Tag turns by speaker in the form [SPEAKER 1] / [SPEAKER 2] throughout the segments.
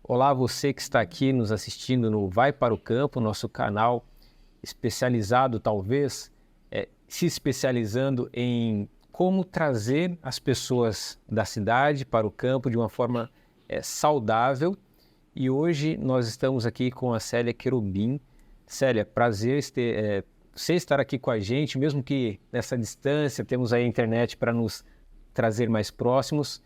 [SPEAKER 1] Olá, você que está aqui nos assistindo no Vai para o Campo, nosso canal especializado, talvez, se especializando em como trazer as pessoas da cidade para o campo de uma forma saudável. E hoje nós estamos aqui com a Célia Querubim. Célia, prazer você estar aqui com a gente, mesmo que nessa distância, temos aí a internet para nos trazer mais próximos.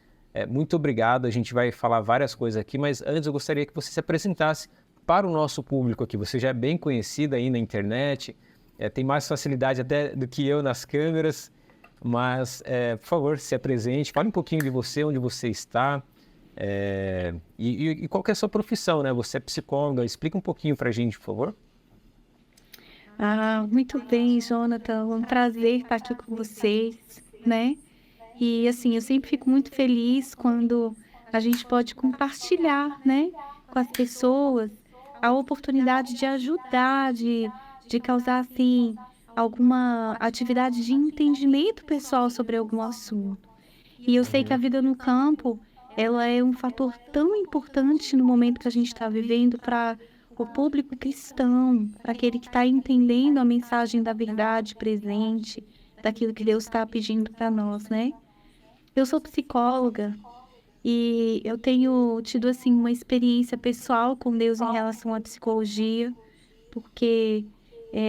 [SPEAKER 1] Muito obrigado, a gente vai falar várias coisas aqui, mas antes eu gostaria que você se apresentasse para o nosso público aqui. Você já é bem conhecida aí na internet, tem mais facilidade até do que eu nas câmeras, mas, por favor, se apresente, fale um pouquinho de você, onde você está, e qual que é a sua profissão, né? Você é psicóloga, explica um pouquinho para a gente, por favor.
[SPEAKER 2] Muito bem, Jonathan. É um prazer estar aqui com vocês, né? E assim, eu sempre fico muito feliz quando a gente pode compartilhar, né, com as pessoas a oportunidade de ajudar, de causar, assim, alguma atividade de entendimento pessoal sobre algum assunto. E eu sei que a
[SPEAKER 1] Uhum.
[SPEAKER 2] vida no campo, ela é um fator tão importante no momento que a gente está vivendo para o público cristão, para aquele que está entendendo a mensagem da verdade presente, daquilo que Deus está pedindo para nós, né? Eu sou psicóloga e eu tenho tido, assim, uma experiência pessoal com Deus em relação à psicologia, porque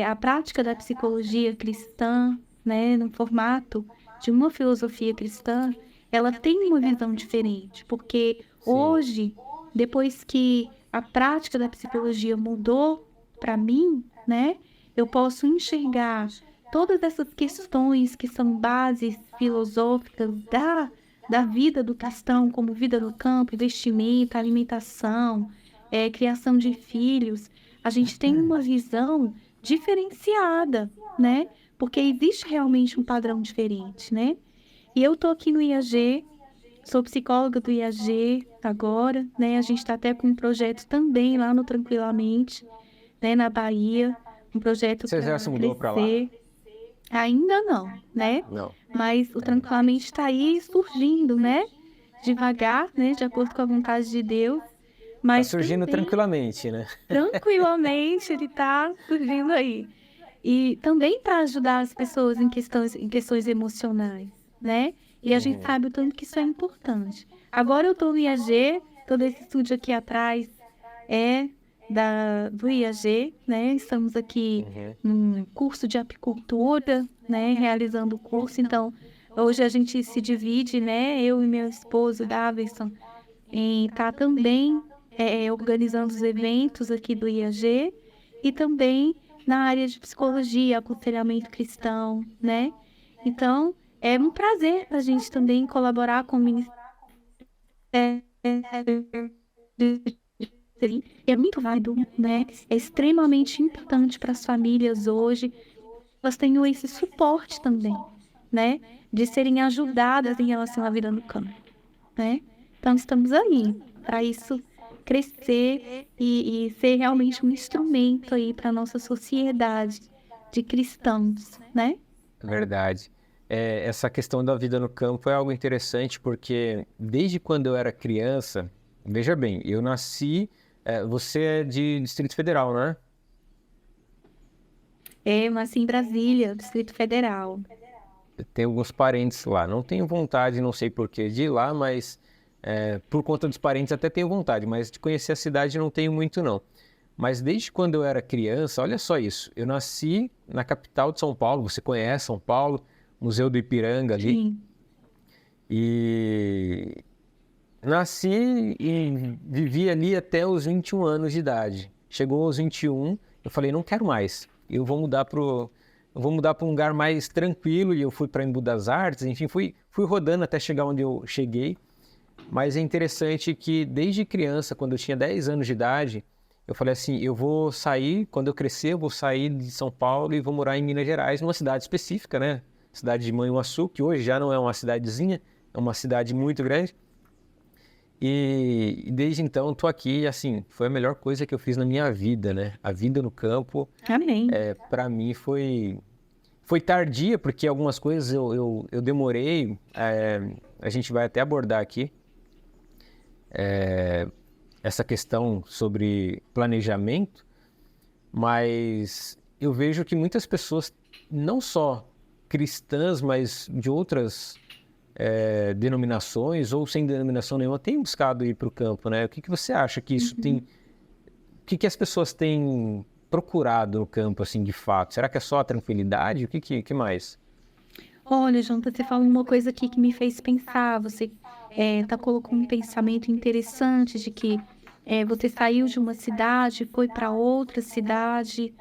[SPEAKER 2] a prática da psicologia cristã, né, no formato de uma filosofia cristã, ela tem uma visão diferente, porque
[SPEAKER 1] Sim.
[SPEAKER 2] hoje, depois que a prática da psicologia mudou para mim, né, eu posso enxergar todas essas questões que são bases filosóficas da vida do cristão, como vida no campo, investimento, alimentação, criação de filhos. A gente tem uma visão diferenciada, né? Porque existe realmente um padrão diferente, né? E eu tô aqui no IAG, sou psicóloga do IAG agora, né? A gente está até com um projeto também lá no Tranquilamente, né? Na Bahia, um projeto
[SPEAKER 1] Você já se
[SPEAKER 2] para
[SPEAKER 1] mudou para lá?
[SPEAKER 2] crescer. Ainda não, né?
[SPEAKER 1] Não.
[SPEAKER 2] Mas o Tranquilamente está aí surgindo, né? Devagar, né? De acordo com a vontade de Deus,
[SPEAKER 1] Tá
[SPEAKER 2] mas
[SPEAKER 1] surgindo
[SPEAKER 2] também
[SPEAKER 1] tranquilamente, né?
[SPEAKER 2] tranquilamente ele está surgindo aí. E também para ajudar as pessoas em questões emocionais, né? E a gente
[SPEAKER 1] Uhum.
[SPEAKER 2] sabe o tanto que isso é importante. Agora eu estou no IAG, todo esse estúdio aqui atrás é do IAG, né? Estamos aqui
[SPEAKER 1] Uhum.
[SPEAKER 2] num curso de apicultura, né? Realizando o curso. Então, hoje a gente se divide, né? Eu e meu esposo, Daverson, em estar também organizando os eventos aqui do IAG e também na área de psicologia, aconselhamento cristão, né? Então, é um prazer a gente também colaborar com o Ministério. É muito válido, né? É extremamente importante para as famílias hoje. Elas tenham esse suporte também, né? De serem ajudadas em relação à vida no campo, né? Então, estamos aí para isso crescer e ser realmente um instrumento aí para a nossa sociedade de cristãos, né?
[SPEAKER 1] Verdade. Essa questão da vida no campo é algo interessante porque desde quando eu era criança, veja bem, eu nasci, você é de Distrito Federal, né?
[SPEAKER 2] Mas em Brasília, Distrito Federal.
[SPEAKER 1] Eu tenho alguns parentes lá. Não tenho vontade, não sei porquê, de ir lá, mas por conta dos parentes até tenho vontade, mas de conhecer a cidade não tenho muito não. Mas desde quando eu era criança, olha só isso, eu nasci na capital de São Paulo, você conhece São Paulo, Museu do Ipiranga ali,
[SPEAKER 2] Sim.
[SPEAKER 1] e nasci e vivi ali até os 21 anos de idade. Chegou aos 21, eu falei, não quero mais. Eu vou mudar para um lugar mais tranquilo e eu fui para Embu das Artes, enfim, fui rodando até chegar onde eu cheguei. Mas é interessante que desde criança, quando eu tinha 10 anos de idade, eu falei assim, eu vou sair, quando eu crescer, eu vou sair de São Paulo e vou morar em Minas Gerais, numa cidade específica, né? Cidade de Manhuaçu, que hoje já não é uma cidadezinha, é uma cidade muito grande. E desde então estou aqui, assim, foi a melhor coisa que eu fiz na minha vida, né? A vida no campo,
[SPEAKER 2] Amém.
[SPEAKER 1] para mim foi tardia, porque algumas coisas eu demorei, a gente vai até abordar aqui. essa questão sobre planejamento, mas eu vejo que muitas pessoas, não só cristãs, mas de outras denominações ou sem denominação nenhuma, têm buscado ir para o campo, né? O que você acha que isso tem... O que as pessoas têm procurado no campo, assim, de fato? Será que é só a tranquilidade? O que mais?
[SPEAKER 2] Olha, João, você falou uma coisa aqui que me fez pensar. Você tá colocando um pensamento interessante de que você saiu de uma cidade, foi para outra cidade,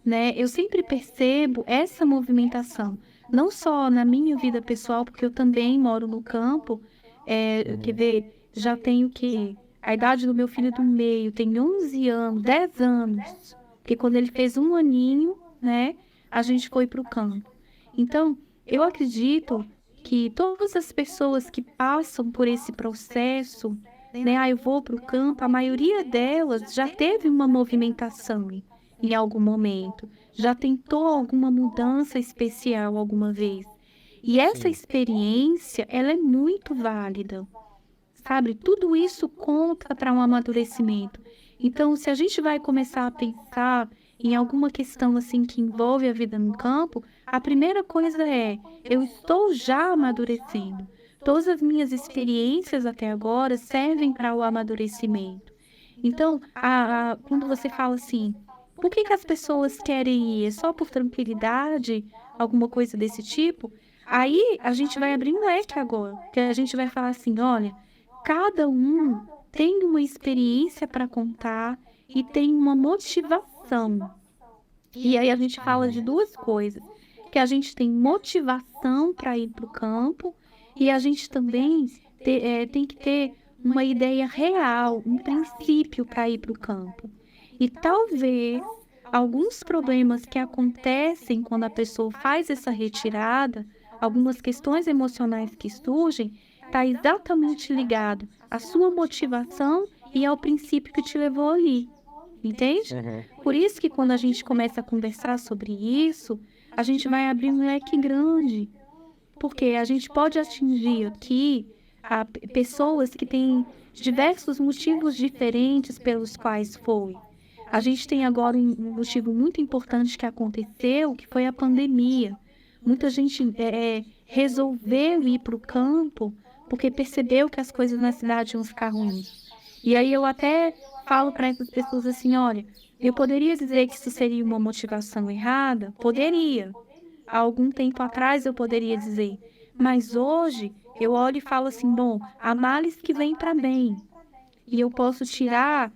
[SPEAKER 2] né? Eu sempre percebo essa movimentação, não só na minha vida pessoal, porque eu também moro no campo. Quer ver, já tenho que a idade do meu filho do meio tem 11 anos, 10 anos, porque quando ele fez um aninho, né, a gente foi para o campo. Então, eu acredito que todas as pessoas que passam por esse processo, né, eu vou para o campo, a maioria delas já teve uma movimentação em algum momento, já tentou alguma mudança especial alguma vez. E essa experiência, ela é muito válida, sabe? Tudo isso conta para um amadurecimento. Então, se a gente vai começar a pensar em alguma questão assim que envolve a vida no campo, a primeira coisa é: eu estou já amadurecendo. Todas as minhas experiências até agora servem para o amadurecimento. Então, quando você fala assim, por que as pessoas querem ir? É só por tranquilidade? Alguma coisa desse tipo? Aí a gente vai abrir um leque agora, que a gente vai falar assim, olha, cada um tem uma experiência para contar e tem uma motivação. E aí a gente fala de duas coisas, que a gente tem motivação para ir para o campo e a gente também tem que ter uma ideia real, um princípio para ir para o campo. E talvez alguns problemas que acontecem quando a pessoa faz essa retirada, algumas questões emocionais que surgem, está exatamente ligado à sua motivação e ao princípio que te levou ali. Entende? Por isso que quando a gente começa a conversar sobre isso, a gente vai abrir um leque grande. Porque a gente pode atingir aqui pessoas que têm diversos motivos diferentes pelos quais foi. A gente tem agora um motivo muito importante que aconteceu, que foi a pandemia. Muita gente resolveu ir para o campo porque percebeu que as coisas na cidade iam ficar ruins. E aí eu até falo para essas pessoas assim, olha, eu poderia dizer que isso seria uma motivação errada? Poderia. Há algum tempo atrás eu poderia dizer, mas hoje eu olho e falo assim, bom, há males que vêm para bem. E eu posso tirar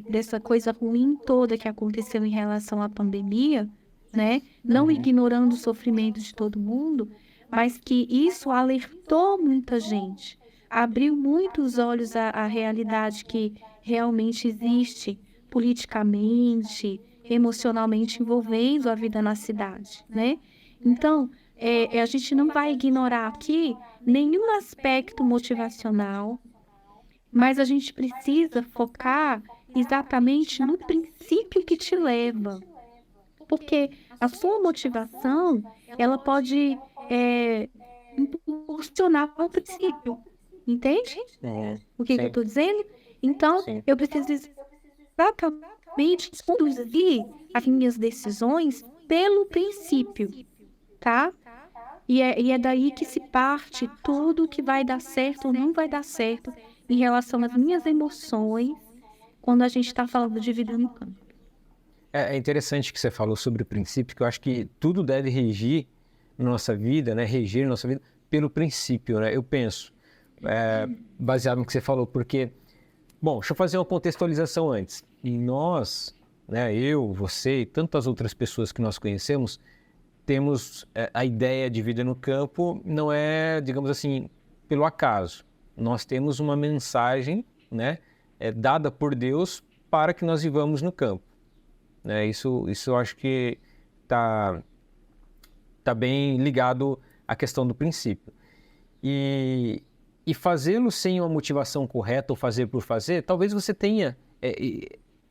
[SPEAKER 2] dessa coisa ruim toda que aconteceu em relação à pandemia, né? Não ignorando o sofrimento de todo mundo, mas que isso alertou muita gente, abriu muitos olhos à realidade que realmente existe politicamente, emocionalmente envolvendo a vida na cidade, né? Então, a gente não vai ignorar aqui nenhum aspecto motivacional, mas a gente precisa focar exatamente no princípio que te leva. Porque a sua motivação, ela pode impulsionar o princípio. Entende? O que eu estou dizendo? Então, eu preciso exatamente conduzir as minhas decisões pelo princípio, tá? E é daí que se parte tudo que vai dar certo ou não vai dar certo em relação às minhas emoções quando a gente está falando de vida no campo.
[SPEAKER 1] É interessante que você falou sobre o princípio, que eu acho que tudo deve regir nossa vida, né? Reger nossa vida pelo princípio, né? Eu penso, baseado no que você falou, porque, bom, deixa eu fazer uma contextualização antes. E nós, né, eu, você e tantas outras pessoas que nós conhecemos, temos a ideia de vida no campo, não é, digamos assim, pelo acaso. Nós temos uma mensagem, né, dada por Deus para que nós vivamos no campo. Né? Isso eu acho que tá bem ligado à questão do princípio. E fazê-lo sem uma motivação correta ou fazer por fazer, talvez você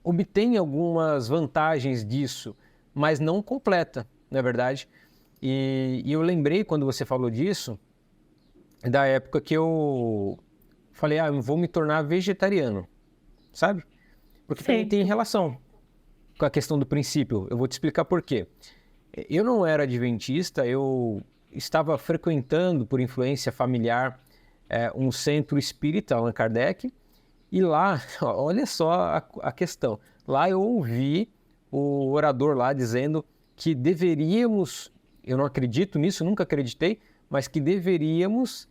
[SPEAKER 1] obtenha algumas vantagens disso, mas não completa, não é verdade? E eu lembrei, quando você falou disso, da época que eu falei, eu vou me tornar vegetariano. sabe? Porque também tem relação com a questão do princípio. Eu vou te explicar por quê. Eu não era adventista, eu estava frequentando, por influência familiar, um centro espírita, Allan Kardec, e lá, olha só a questão, lá eu ouvi o orador lá dizendo que deveríamos, eu não acredito nisso, nunca acreditei, mas que deveríamos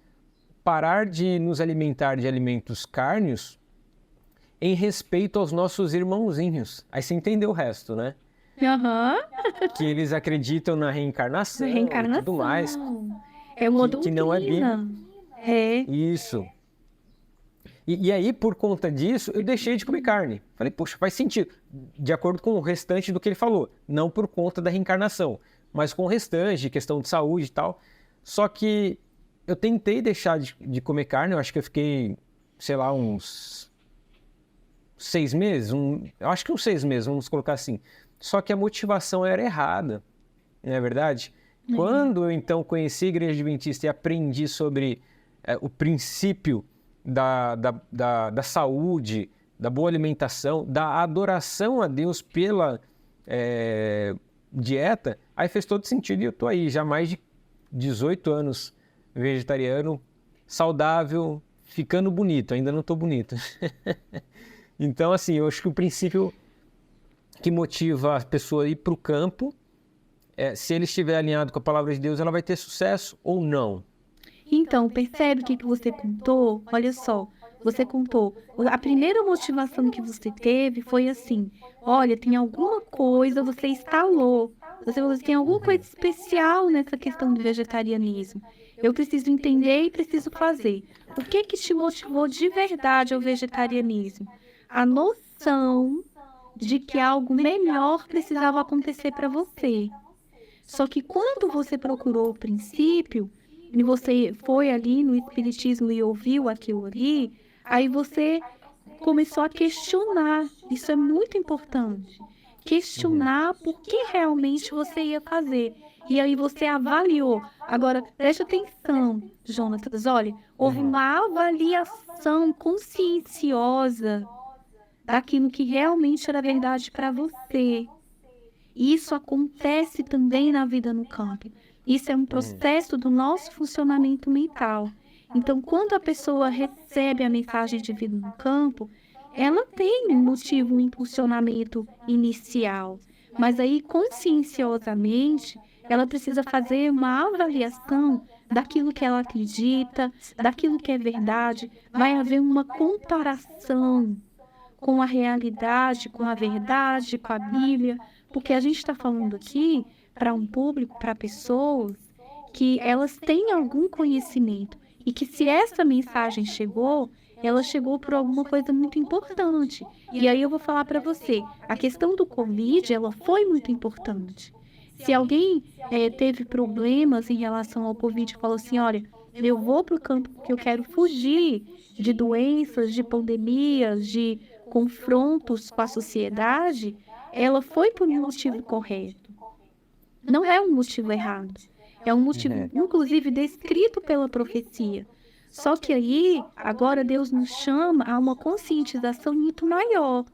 [SPEAKER 1] parar de nos alimentar de alimentos cárneos em respeito aos nossos irmãozinhos. Aí você entendeu o resto, né? Que eles acreditam na reencarnação e tudo mais.
[SPEAKER 2] É uma
[SPEAKER 1] que não é
[SPEAKER 2] doutrina.
[SPEAKER 1] Isso. E aí, por conta disso, eu deixei de comer carne. Falei, poxa, faz sentido. De acordo com o restante do que ele falou. Não por conta da reencarnação, mas com o restante, questão de saúde e tal. Só que eu tentei deixar de comer carne, eu acho que eu fiquei, sei lá, uns 6 meses. Eu acho que uns 6 meses, vamos colocar assim. Só que a motivação era errada, não é verdade? Quando eu então conheci a Igreja Adventista e aprendi sobre o princípio da saúde, da boa alimentação, da adoração a Deus pela dieta, aí fez todo sentido e eu estou aí já há mais de 18 anos vegetariano, saudável, ficando bonito, ainda não estou bonito. Então, assim, eu acho que o princípio que motiva a pessoa a ir para o campo, se ele estiver alinhado com a palavra de Deus, ela vai ter sucesso ou não.
[SPEAKER 2] Então, percebe o que você contou? Olha só, você contou. A primeira motivação que você teve foi assim: olha, tem alguma coisa, você instalou. Você falou assim, tem alguma coisa especial nessa questão do vegetarianismo. Eu preciso entender e preciso fazer. O que te motivou de verdade ao vegetarianismo? A noção de que algo melhor precisava acontecer para você. Só que quando você procurou o princípio, e você foi ali no Espiritismo e ouviu aquilo ali, aí você começou a questionar. Isso é muito importante. Questionar por que realmente você ia fazer. E aí você avaliou. Agora, preste atenção, Jonatas. Olha, houve uma avaliação conscienciosa daquilo que realmente era verdade para você. Isso acontece também na vida no campo. Isso é um processo do nosso funcionamento mental. Então, quando a pessoa recebe a mensagem de vida no campo, ela tem um motivo, um impulsionamento inicial. Mas aí, conscienciosamente, ela precisa fazer uma avaliação daquilo que ela acredita, daquilo que é verdade. Vai haver uma comparação com a realidade, com a verdade, com a Bíblia, porque a gente está falando aqui para um público, para pessoas que elas têm algum conhecimento e que se essa mensagem chegou, ela chegou por alguma coisa muito importante. E aí eu vou falar para você, a questão do Covid, ela foi muito importante. Se alguém teve problemas em relação ao Covid e falou assim, olha, eu vou para o campo porque eu quero fugir de doenças, de pandemias, de confrontos com a sociedade, ela foi por um motivo correto. Não é um motivo errado. É um motivo, inclusive, descrito pela profecia. Só que aí, agora Deus nos chama a uma conscientização muito maior.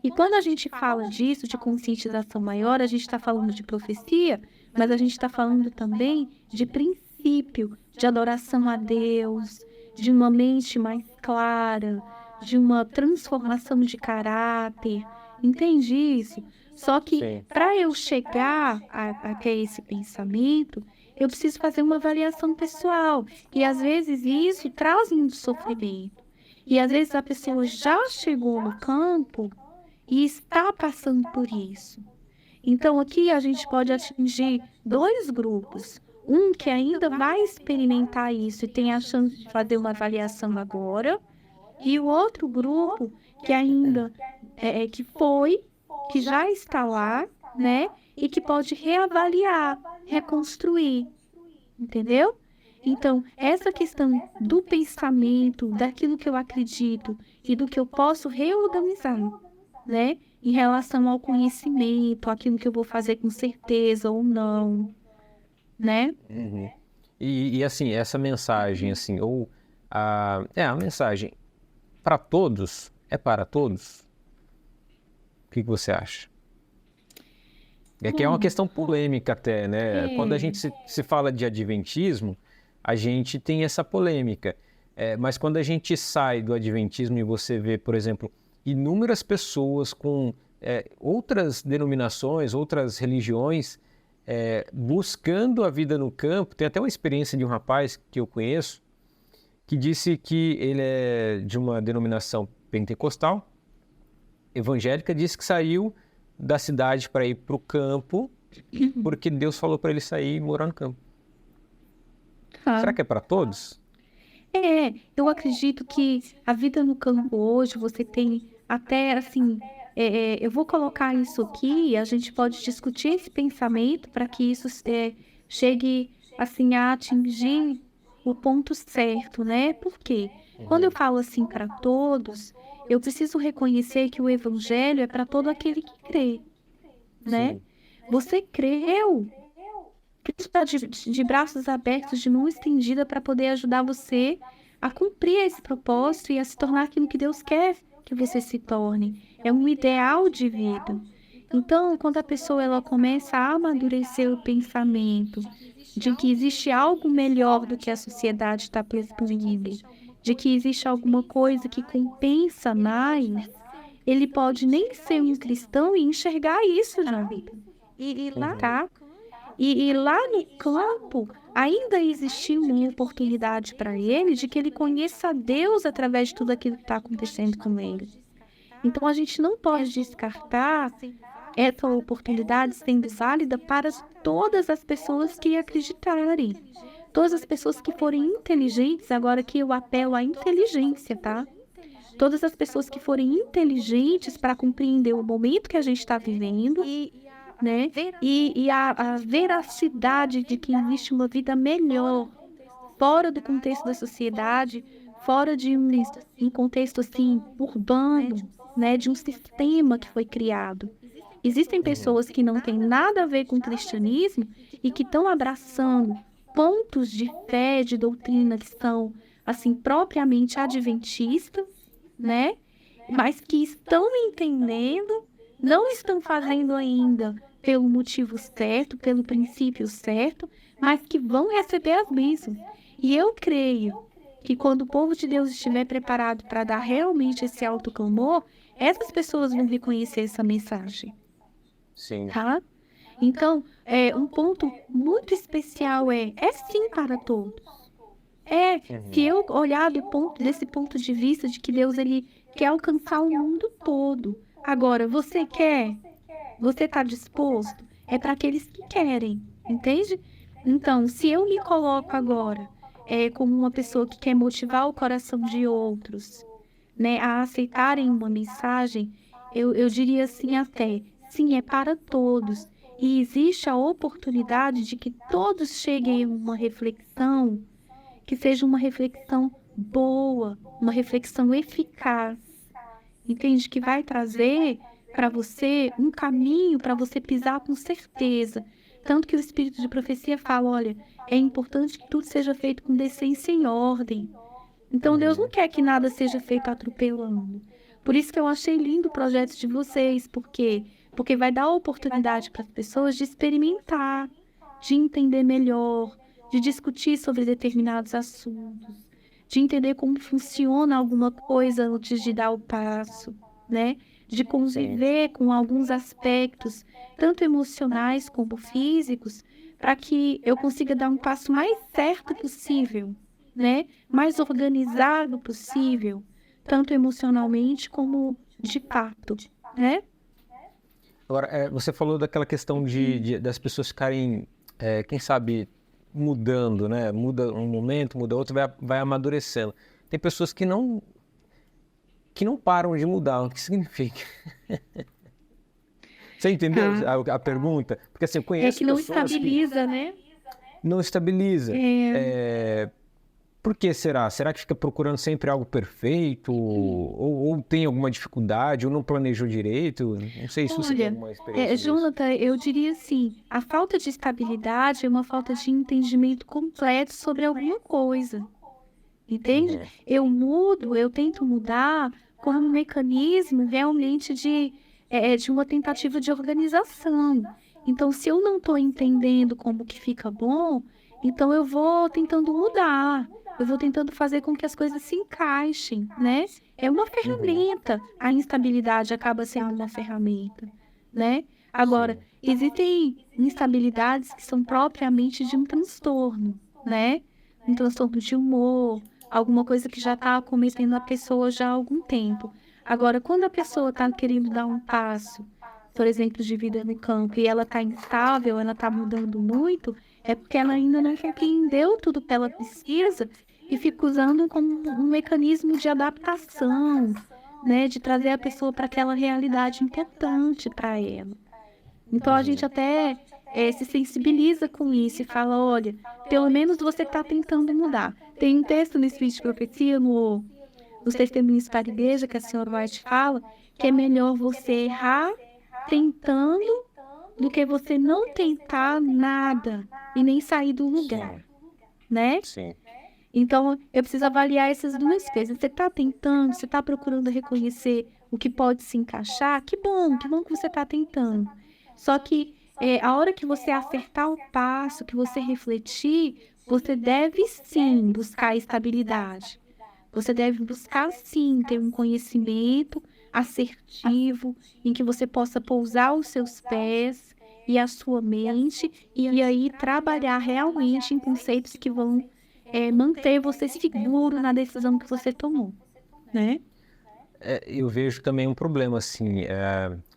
[SPEAKER 2] E quando a gente fala disso, de conscientização maior, a gente está falando de profecia, mas a gente está falando também de princípio, de adoração a Deus, de uma mente mais clara, de uma transformação de caráter. Entende isso? Só que para eu chegar até esse pensamento, eu preciso fazer uma avaliação pessoal. E às vezes isso traz um sofrimento. E às vezes a pessoa já chegou no campo e está passando por isso. Então aqui a gente pode atingir 2 grupos. Um que ainda vai experimentar isso e tem a chance de fazer uma avaliação agora. E o outro grupo que ainda que já está lá, né? E que pode reavaliar, reconstruir. Entendeu? Então, essa questão do pensamento, daquilo que eu acredito e do que eu posso reorganizar, né? Em relação ao conhecimento, aquilo que eu vou fazer com certeza ou não, né?
[SPEAKER 1] E assim, essa mensagem, assim, ou a mensagem para todos, é para todos? O que você acha? É que é uma questão polêmica até, né? Quando a gente se fala de adventismo, a gente tem essa polêmica. Mas quando a gente sai do adventismo e você vê, por exemplo, inúmeras pessoas com outras denominações, outras religiões, buscando a vida no campo. Tem até uma experiência de um rapaz que eu conheço, que disse que ele é de uma denominação pentecostal, evangélica, disse que saiu da cidade para ir para o campo, porque Deus falou para ele sair e morar no campo. Será que é para todos?
[SPEAKER 2] Eu acredito que a vida no campo hoje, você tem até, assim, eu vou colocar isso aqui, a gente pode discutir esse pensamento para que isso chegue, assim, a atingir o ponto certo, né? Por quê? Quando eu falo assim para todos, eu preciso reconhecer que o evangelho é para todo aquele que crê, né?
[SPEAKER 1] Sim.
[SPEAKER 2] Você creu, Cristo está de braços abertos, de mão estendida para poder ajudar você a cumprir esse propósito e a se tornar aquilo que Deus quer que você se torne. É um ideal de vida. Então, quando a pessoa ela começa a amadurecer o pensamento de que existe algo melhor do que a sociedade está pressupondo, de que existe alguma coisa que compensa mais, ele pode nem ser um cristão e enxergar isso na vida. E lá tá. E lá no campo, ainda existiu uma oportunidade para ele de que ele conheça a Deus através de tudo aquilo que está acontecendo com ele. Então, a gente não pode descartar essa oportunidade sendo válida para todas as pessoas que acreditarem. Todas as pessoas que forem inteligentes, agora que eu apelo à inteligência, tá? Todas as pessoas que forem inteligentes para compreender o momento que a gente está vivendo, né? E a veracidade de que existe uma vida melhor fora do contexto da sociedade, fora de um contexto assim urbano, né? De um sistema que foi criado. Existem pessoas que não têm nada a ver com o cristianismo e que estão abraçando pontos de fé, de doutrina que são assim propriamente adventistas, né? Mas que estão entendendo, não estão fazendo ainda pelo motivo certo, pelo princípio certo, mas que vão receber as bênçãos. E eu creio que quando o povo de Deus estiver preparado para dar realmente esse autoclamor, essas pessoas vão reconhecer essa mensagem.
[SPEAKER 1] Sim.
[SPEAKER 2] Tá? Então, um ponto muito especial é sim para todos. Se eu olhar desse ponto de vista de que Deus ele quer alcançar o mundo todo. Agora, você quer? Você está disposto? É para aqueles que querem, entende? Então, se eu me coloco agora como uma pessoa que quer motivar o coração de outros, né, a aceitarem uma mensagem, eu diria assim até, sim, é para todos. E existe a oportunidade de que todos cheguem a uma reflexão, que seja uma reflexão boa, uma reflexão eficaz, entende? Que vai trazer para você um caminho para você pisar com certeza. Tanto que o Espírito de Profecia fala, olha, é importante que tudo seja feito com decência e em ordem. Então, Deus não quer que nada seja feito atropelando. Por isso que eu achei lindo o projeto de vocês, porque vai dar a oportunidade para as pessoas de experimentar, de entender melhor, de discutir sobre determinados assuntos, de entender como funciona alguma coisa antes de dar o passo, né? De conviver com alguns aspectos, tanto emocionais como físicos, para que eu consiga dar um passo mais certo possível, né? Mais organizado possível, tanto emocionalmente como de fato, né?
[SPEAKER 1] Agora, você falou daquela questão das pessoas ficarem, quem sabe, mudando, né? Muda um momento, muda outro, vai amadurecendo. Tem pessoas que não param de mudar. O que significa? Você entendeu a pergunta? Porque assim, eu conheço
[SPEAKER 2] que não
[SPEAKER 1] pessoas
[SPEAKER 2] estabiliza, né?
[SPEAKER 1] não estabiliza. Por que será? Será que fica procurando sempre algo perfeito? Ou tem alguma dificuldade? Ou não planejou direito? Não sei se você tem alguma experiência nisso.
[SPEAKER 2] Jonathan, eu diria assim, a falta de estabilidade é uma falta de entendimento completo sobre alguma coisa. Entende? Eu tento mudar como um mecanismo realmente de uma tentativa de organização. Então, se eu não estou entendendo como que fica bom, então eu vou tentando mudar, eu vou tentando fazer com que as coisas se encaixem, né? É uma ferramenta, a instabilidade acaba sendo uma ferramenta, né? Agora,
[SPEAKER 1] Sim.
[SPEAKER 2] existem instabilidades que são propriamente de um transtorno, né? Um transtorno de humor, alguma coisa que já está acometendo a pessoa já há algum tempo. Agora, quando a pessoa está querendo dar um passo, por exemplo, de vida no campo, e ela está instável, ela está mudando muito, é porque ela ainda não compreendeu tudo que ela precisa e fica usando como um mecanismo de adaptação, né? De trazer a pessoa para aquela realidade importante para ela. Então a gente até se sensibiliza com isso e fala, olha, pelo menos você está tentando mudar. Tem um texto no Espírito de Profecia, nos Testemunhos para a Igreja, que a senhora White fala, que é melhor você errar tentando do que você não tentar nada e nem sair do lugar, né?
[SPEAKER 1] Sim.
[SPEAKER 2] Então, eu preciso avaliar essas duas coisas. Você está tentando, você está procurando reconhecer o que pode se encaixar? Que bom que você está tentando. Só que a hora que você acertar o passo, que você refletir, você deve sim buscar estabilidade. Você deve buscar sim ter um conhecimento assertivo, em que você possa pousar os seus pés e a sua mente, e aí trabalhar realmente em conceitos que vão manter você seguro na decisão que você tomou, né?
[SPEAKER 1] Eu vejo também um problema, assim,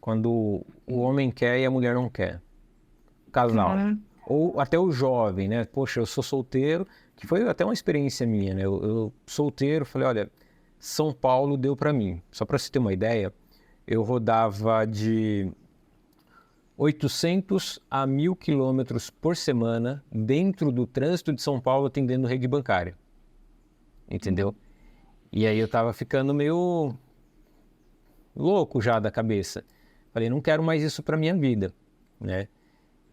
[SPEAKER 1] quando o homem quer e a mulher não quer. Casal.
[SPEAKER 2] Ah,
[SPEAKER 1] Ou até o jovem, né? Poxa, eu sou solteiro, que foi até uma experiência minha, né? Eu solteiro, falei, olha, São Paulo deu para mim. Só para você ter uma ideia, eu rodava de 800 a 1.000 quilômetros por semana dentro do trânsito de São Paulo atendendo rede bancária. Entendeu? E aí eu tava ficando meio louco já da cabeça. Falei, não quero mais isso para minha vida, né?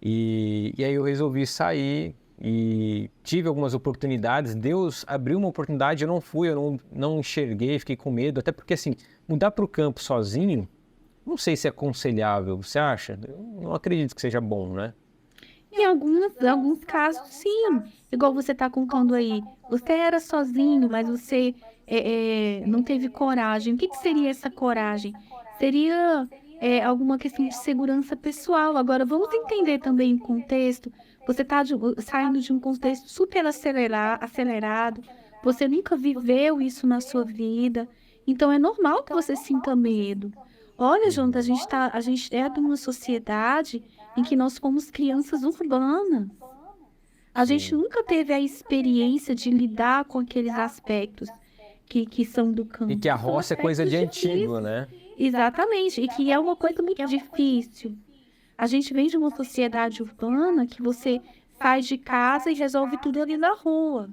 [SPEAKER 1] E aí eu resolvi sair e tive algumas oportunidades. Deus abriu uma oportunidade, eu não fui, eu não enxerguei, fiquei com medo. Até porque, assim, mudar para o campo sozinho, não sei se é aconselhável. Você acha? Eu não acredito que seja bom, né?
[SPEAKER 2] em alguns casos, sim. Igual você está contando aí. Você era sozinho, mas você não teve coragem. O que seria essa coragem? Seria alguma questão de segurança pessoal. Agora, vamos entender também o contexto. Você está saindo de um contexto super acelerado. Você nunca viveu isso na sua vida. Então, é normal que você sinta medo. Olha, Jonathan, a gente é de uma sociedade em que nós fomos crianças urbanas. A gente
[SPEAKER 1] Sim.
[SPEAKER 2] nunca teve a experiência de lidar com aqueles aspectos que são do
[SPEAKER 1] E
[SPEAKER 2] campo.
[SPEAKER 1] que a
[SPEAKER 2] Que são
[SPEAKER 1] roça é coisa
[SPEAKER 2] aspectos
[SPEAKER 1] de
[SPEAKER 2] difíceis.
[SPEAKER 1] antigo, né?
[SPEAKER 2] Exatamente, e que é uma coisa muito difícil. A gente vem de uma sociedade urbana que você sai de casa e resolve tudo ali na rua.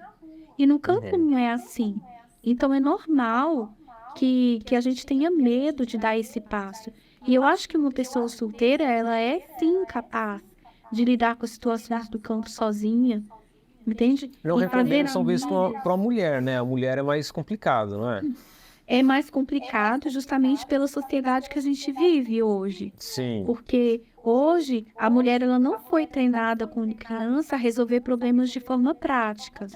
[SPEAKER 2] E no campo
[SPEAKER 1] Uhum.
[SPEAKER 2] não é assim. Então é normal que a gente tenha medo de dar esse passo. E eu acho que uma pessoa solteira, ela é sim capaz de lidar com as situações do campo sozinha, entende?
[SPEAKER 1] Não
[SPEAKER 2] E fazer
[SPEAKER 1] recomendo talvez para uma mulher, né? A mulher é mais complicado, não é?
[SPEAKER 2] é mais complicado justamente pela sociedade que a gente vive hoje.
[SPEAKER 1] Sim.
[SPEAKER 2] Porque hoje a mulher ela não foi treinada quando criança a resolver problemas de forma prática.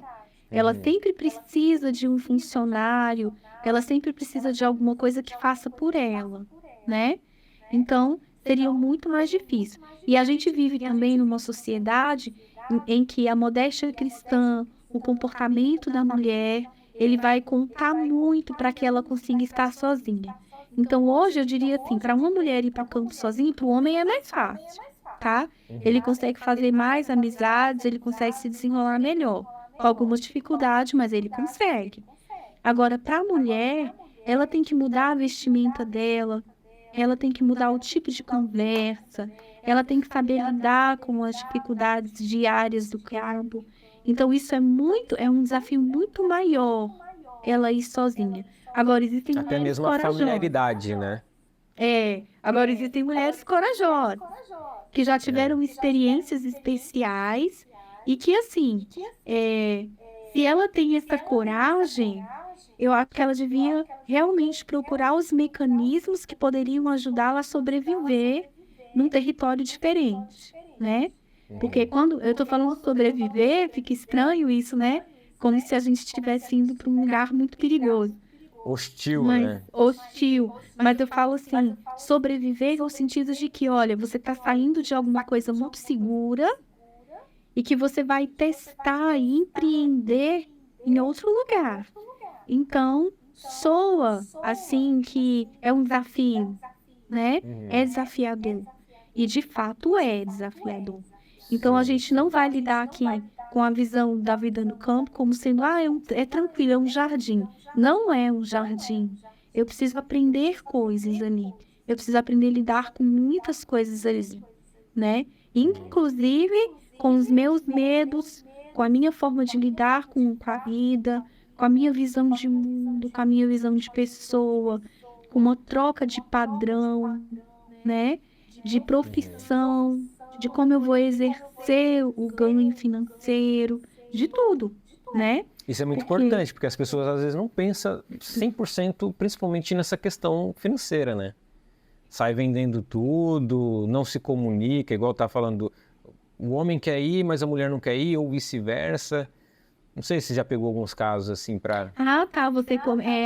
[SPEAKER 2] Ela
[SPEAKER 1] Uhum.
[SPEAKER 2] sempre precisa de um funcionário, ela sempre precisa de alguma coisa que faça por ela, né? Então, seria muito mais difícil. E a gente vive também numa sociedade em que a modéstia cristã, o comportamento da mulher, ele vai contar muito para que ela consiga estar sozinha. Então, hoje eu diria assim, para uma mulher ir para o campo sozinha, para o homem é mais fácil, tá? Ele consegue fazer mais amizades, ele consegue se desenrolar melhor com algumas dificuldades, mas ele consegue. Agora, para a mulher, ela tem que mudar a vestimenta dela, ela tem que mudar o tipo de conversa, ela tem que saber lidar com as dificuldades diárias do campo. Então, é um desafio muito maior ela ir sozinha. Agora, existem
[SPEAKER 1] Até
[SPEAKER 2] mulheres
[SPEAKER 1] mesmo a
[SPEAKER 2] corajosas.
[SPEAKER 1] familiaridade, né?
[SPEAKER 2] Agora existem mulheres corajosas que já
[SPEAKER 1] É.
[SPEAKER 2] tiveram experiências especiais e que, assim, se ela tem essa coragem, eu acho que ela devia realmente procurar os mecanismos que poderiam ajudá-la a sobreviver num território diferente, né? Porque quando eu tô falando sobreviver, fica estranho isso, né? Como se a gente estivesse indo para um lugar muito perigoso.
[SPEAKER 1] Hostil,
[SPEAKER 2] Mas
[SPEAKER 1] né?
[SPEAKER 2] hostil. Mas eu falo assim, sobreviver no sentido de que, olha, você está saindo de alguma coisa muito segura e que você vai testar e empreender em outro lugar. Então, soa assim que é um desafio, né? É desafiador. E de fato é desafiador. Então, a
[SPEAKER 1] Sim,
[SPEAKER 2] gente não vai lidar aqui com a visão da vida no campo como sendo, é tranquilo, é um jardim. Não é um jardim. Eu preciso aprender coisas ali. Eu preciso aprender a lidar com muitas coisas ali, né? Inclusive com os meus medos, com a minha forma de lidar com a vida, com a minha visão de mundo, com a minha visão de pessoa, com uma troca de padrão, né? De profissão, de como eu vou exercer o ganho financeiro, de tudo, né?
[SPEAKER 1] Isso é muito
[SPEAKER 2] Porque
[SPEAKER 1] importante, porque as pessoas às vezes não pensam 100%, principalmente nessa questão financeira, né? Sai vendendo tudo, não se comunica, igual tá falando, o homem quer ir, mas a mulher não quer ir, ou vice-versa. Não sei se você já pegou alguns casos assim para...
[SPEAKER 2] tá,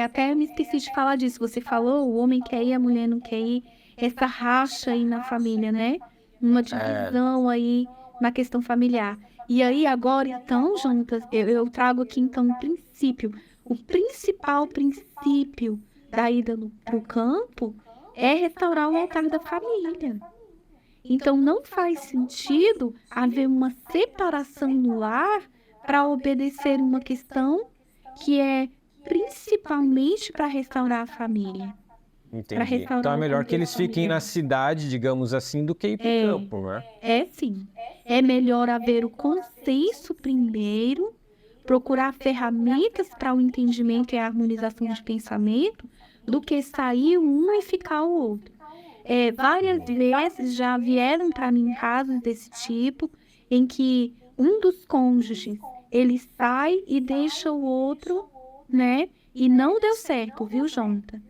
[SPEAKER 2] até me esqueci de falar disso. Você falou, o homem quer ir, a mulher não quer ir. Essa racha aí na família, né? Uma divisão aí na questão familiar. E aí agora, então, juntas, eu trago aqui então o princípio. O principal princípio da ida para o campo é restaurar o altar da família. Então, não faz sentido haver uma separação no lar para obedecer uma questão que é principalmente para restaurar a família. Para
[SPEAKER 1] Entendi.
[SPEAKER 2] restaurar
[SPEAKER 1] Então é
[SPEAKER 2] o
[SPEAKER 1] melhor que eles
[SPEAKER 2] contexto
[SPEAKER 1] fiquem na
[SPEAKER 2] familiar.
[SPEAKER 1] cidade, digamos assim, do que ir para o campo, né?
[SPEAKER 2] É sim. É melhor haver o consenso primeiro, procurar ferramentas para o entendimento e a harmonização de pensamento, do que sair um e ficar o outro. Várias vezes já vieram para mim casos desse tipo, em que um dos cônjuges, ele sai e deixa o outro, né? E não deu certo, viu, Jonathan?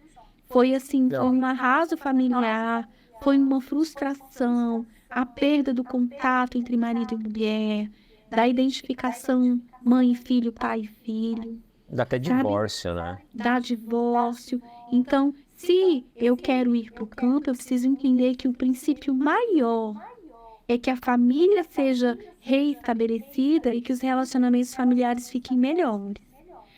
[SPEAKER 2] Foi assim, foi um arraso familiar, foi uma frustração, a perda do contato entre marido e mulher, da identificação mãe e filho, pai e filho,
[SPEAKER 1] Dá até
[SPEAKER 2] sabe?
[SPEAKER 1] divórcio, né?
[SPEAKER 2] Da divórcio. Então, se eu quero ir para o campo, eu preciso entender que o princípio maior é que a família seja reestabelecida e que os relacionamentos familiares fiquem melhores.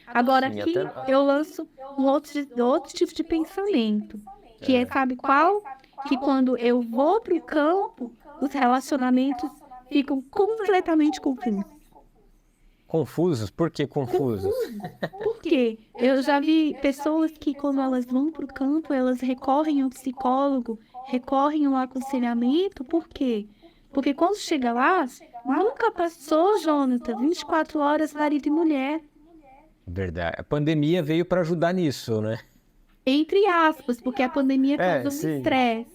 [SPEAKER 2] Agora,
[SPEAKER 1] Sim,
[SPEAKER 2] aqui
[SPEAKER 1] até...
[SPEAKER 2] eu lanço um outro tipo de pensamento, que sabe qual? Que quando eu vou para o campo, os relacionamentos ficam completamente confusos.
[SPEAKER 1] Confusos? Por que confusos?
[SPEAKER 2] Por quê? Eu já vi pessoas que, quando elas vão para o campo, elas recorrem ao psicólogo, recorrem ao aconselhamento. Por quê? Porque quando chega lá, nunca passou, Jonathan, 24 horas marido e mulher.
[SPEAKER 1] Verdade. A pandemia veio para ajudar nisso, né?
[SPEAKER 2] Entre aspas, porque a pandemia causou um
[SPEAKER 1] sim.
[SPEAKER 2] estresse,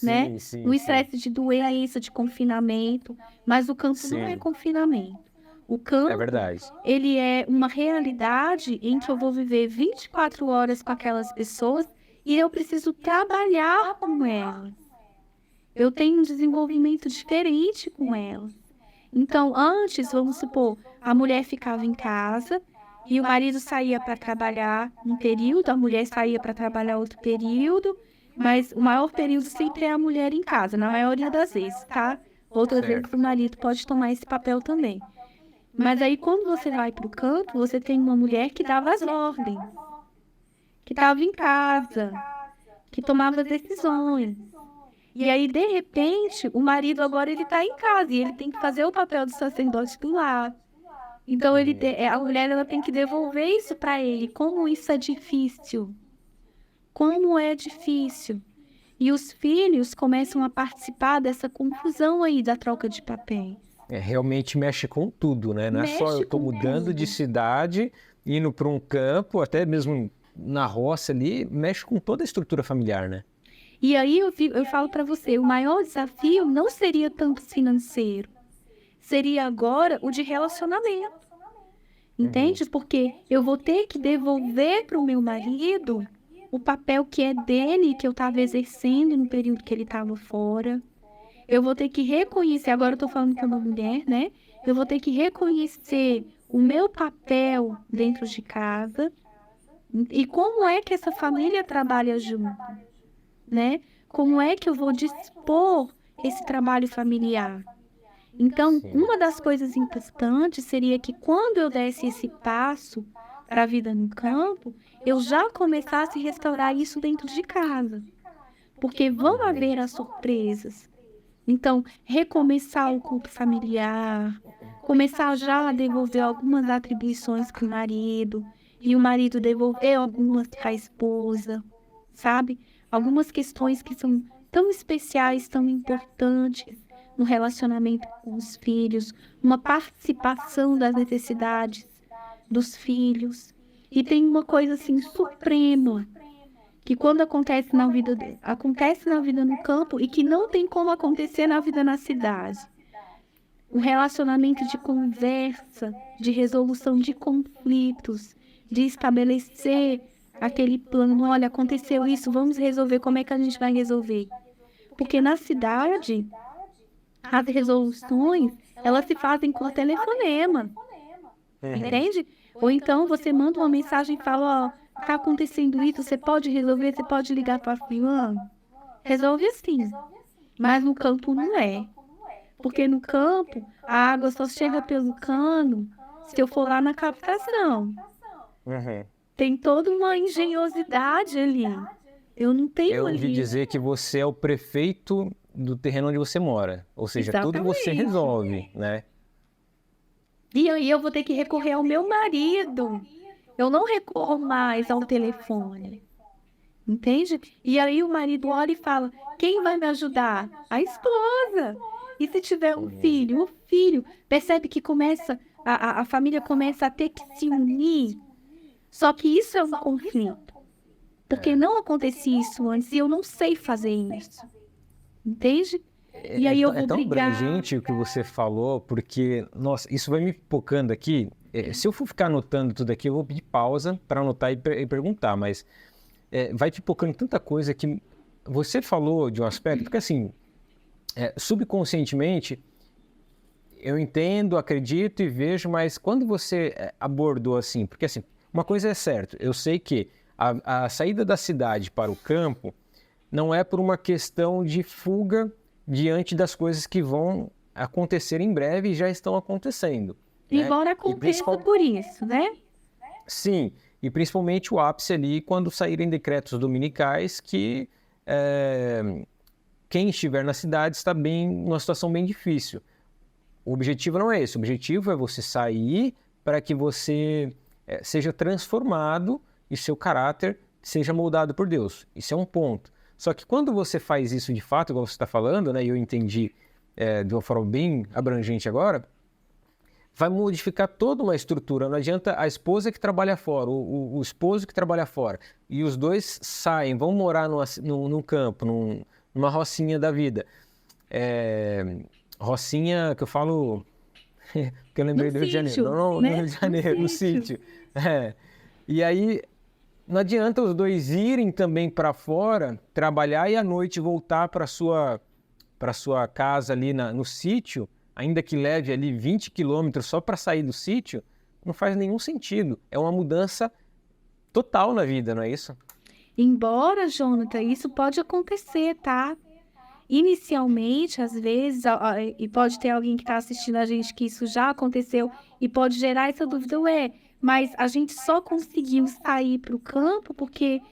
[SPEAKER 2] né?
[SPEAKER 1] Sim,
[SPEAKER 2] Um estresse de doença, de confinamento. Mas o campo não é
[SPEAKER 1] Sim.
[SPEAKER 2] confinamento. O
[SPEAKER 1] É
[SPEAKER 2] campo,
[SPEAKER 1] verdade.
[SPEAKER 2] ele é uma realidade em que eu vou viver 24 horas com aquelas pessoas e eu preciso trabalhar com elas. Eu tenho um desenvolvimento diferente com elas. Então, antes, vamos supor, a mulher ficava em casa e o marido saía para trabalhar um período, a mulher saía para trabalhar outro período, mas o maior período sempre é a mulher em casa, na maioria das vezes, tá? Outras vezes o marido pode tomar esse papel também. Mas aí, quando você vai para o campo, você tem uma mulher que dava as ordens, que estava em casa, que tomava as decisões. E aí, de repente, o marido agora ele está em casa e ele tem que fazer o papel do sacerdote do lar. Então, a mulher ela tem que devolver isso para ele. Como isso é difícil. Como é difícil. E os filhos começam a participar dessa confusão aí da troca de papéis.
[SPEAKER 1] Realmente mexe com tudo, né? Não é só eu estou mudando de cidade, indo para um campo, até mesmo na roça ali, mexe com toda a estrutura familiar, né?
[SPEAKER 2] E aí eu falo para você, o maior desafio não seria tanto financeiro, seria agora o de relacionamento. Entende? Porque eu vou ter que devolver para o meu marido o papel que é dele, que eu estava exercendo no período que ele estava fora. Eu vou ter que reconhecer, agora eu estou falando que é uma mulher, né? Eu vou ter que reconhecer o meu papel dentro de casa e como é que essa família trabalha junto, né? Como é que eu vou dispor esse trabalho familiar? Então,
[SPEAKER 1] Sim.
[SPEAKER 2] uma das coisas importantes seria que quando eu desse esse passo para a vida no campo, eu já começasse a restaurar isso dentro de casa. Porque vão haver as surpresas. Então, recomeçar o culto familiar, começar já a devolver algumas atribuições para o marido, e o marido devolver algumas para a esposa, sabe? Algumas questões que são tão especiais, tão importantes no relacionamento com os filhos, uma participação das necessidades dos filhos. E tem uma coisa assim suprema, que quando acontece na vida no campo e que não tem como acontecer na vida na cidade. O relacionamento de conversa, de resolução de conflitos, de estabelecer aquele plano, olha, aconteceu isso, vamos resolver, como é que a gente vai resolver? Porque na cidade, as resoluções, elas se fazem por telefonema, entende? Ou então você manda uma mensagem e fala, ó, tá acontecendo isso, você pode resolver, você pode ligar para fulano. Resolve assim, mas no campo não é. Porque no campo, a água só chega pelo cano se eu for lá na captação.
[SPEAKER 1] Uhum.
[SPEAKER 2] Tem toda uma engenhosidade ali. Eu não tenho
[SPEAKER 1] Eu ouvi
[SPEAKER 2] ali.
[SPEAKER 1] dizer que você é o prefeito do terreno onde você mora. Ou seja, tudo você
[SPEAKER 2] Exatamente.
[SPEAKER 1] resolve, né?
[SPEAKER 2] E aí eu vou ter que recorrer ao meu marido. Eu não recorro mais ao telefone. Entende? E aí o marido olha e fala, quem vai me ajudar? A esposa. E se tiver um filho? O filho. Percebe que a família começa a ter que se unir. Só que isso é um conflito. Porque não acontecia isso antes e eu não sei fazer isso. Entende? E aí eu
[SPEAKER 1] É
[SPEAKER 2] vou
[SPEAKER 1] tão
[SPEAKER 2] brigar.
[SPEAKER 1] abrangente o que você falou, porque, nossa, isso vai me pipocando aqui. Se eu for ficar anotando tudo aqui, eu vou pedir pausa para anotar e perguntar, mas vai pipocando tanta coisa que você falou de um aspecto, porque assim, subconscientemente, eu entendo, acredito e vejo, mas quando você abordou assim, porque assim, uma coisa é certa, eu sei que a saída da cidade para o campo não é por uma questão de fuga diante das coisas que vão acontecer em breve e já estão acontecendo. Né?
[SPEAKER 2] Embora aconteça por isso, né?
[SPEAKER 1] Sim, e principalmente o ápice ali quando saírem decretos dominicais que quem estiver na cidade está numa situação bem difícil. O objetivo não é esse, o objetivo é você sair para que você seja transformado e seu caráter seja moldado por Deus. Isso é um ponto. Só que quando você faz isso de fato, igual você está falando, né, e eu entendi de uma forma bem abrangente agora, vai modificar toda uma estrutura. Não adianta a esposa que trabalha fora, o esposo que trabalha fora, e os dois saem, vão morar num campo, numa rocinha da vida. Rocinha que eu falo, porque eu lembrei do Rio de Janeiro. Não,
[SPEAKER 2] né?
[SPEAKER 1] no Rio de Janeiro, no sítio. E aí, não adianta os dois irem também para fora, trabalhar e à noite voltar para sua casa ali no sítio, ainda que leve ali 20 quilômetros só para sair do sítio, não faz nenhum sentido. É uma mudança total na vida, não é isso?
[SPEAKER 2] Embora, Jonathan, isso pode acontecer, tá? Inicialmente, às vezes, e pode ter alguém que está assistindo a gente que isso já aconteceu e pode gerar essa dúvida, mas a gente só conseguiu sair para o campo porque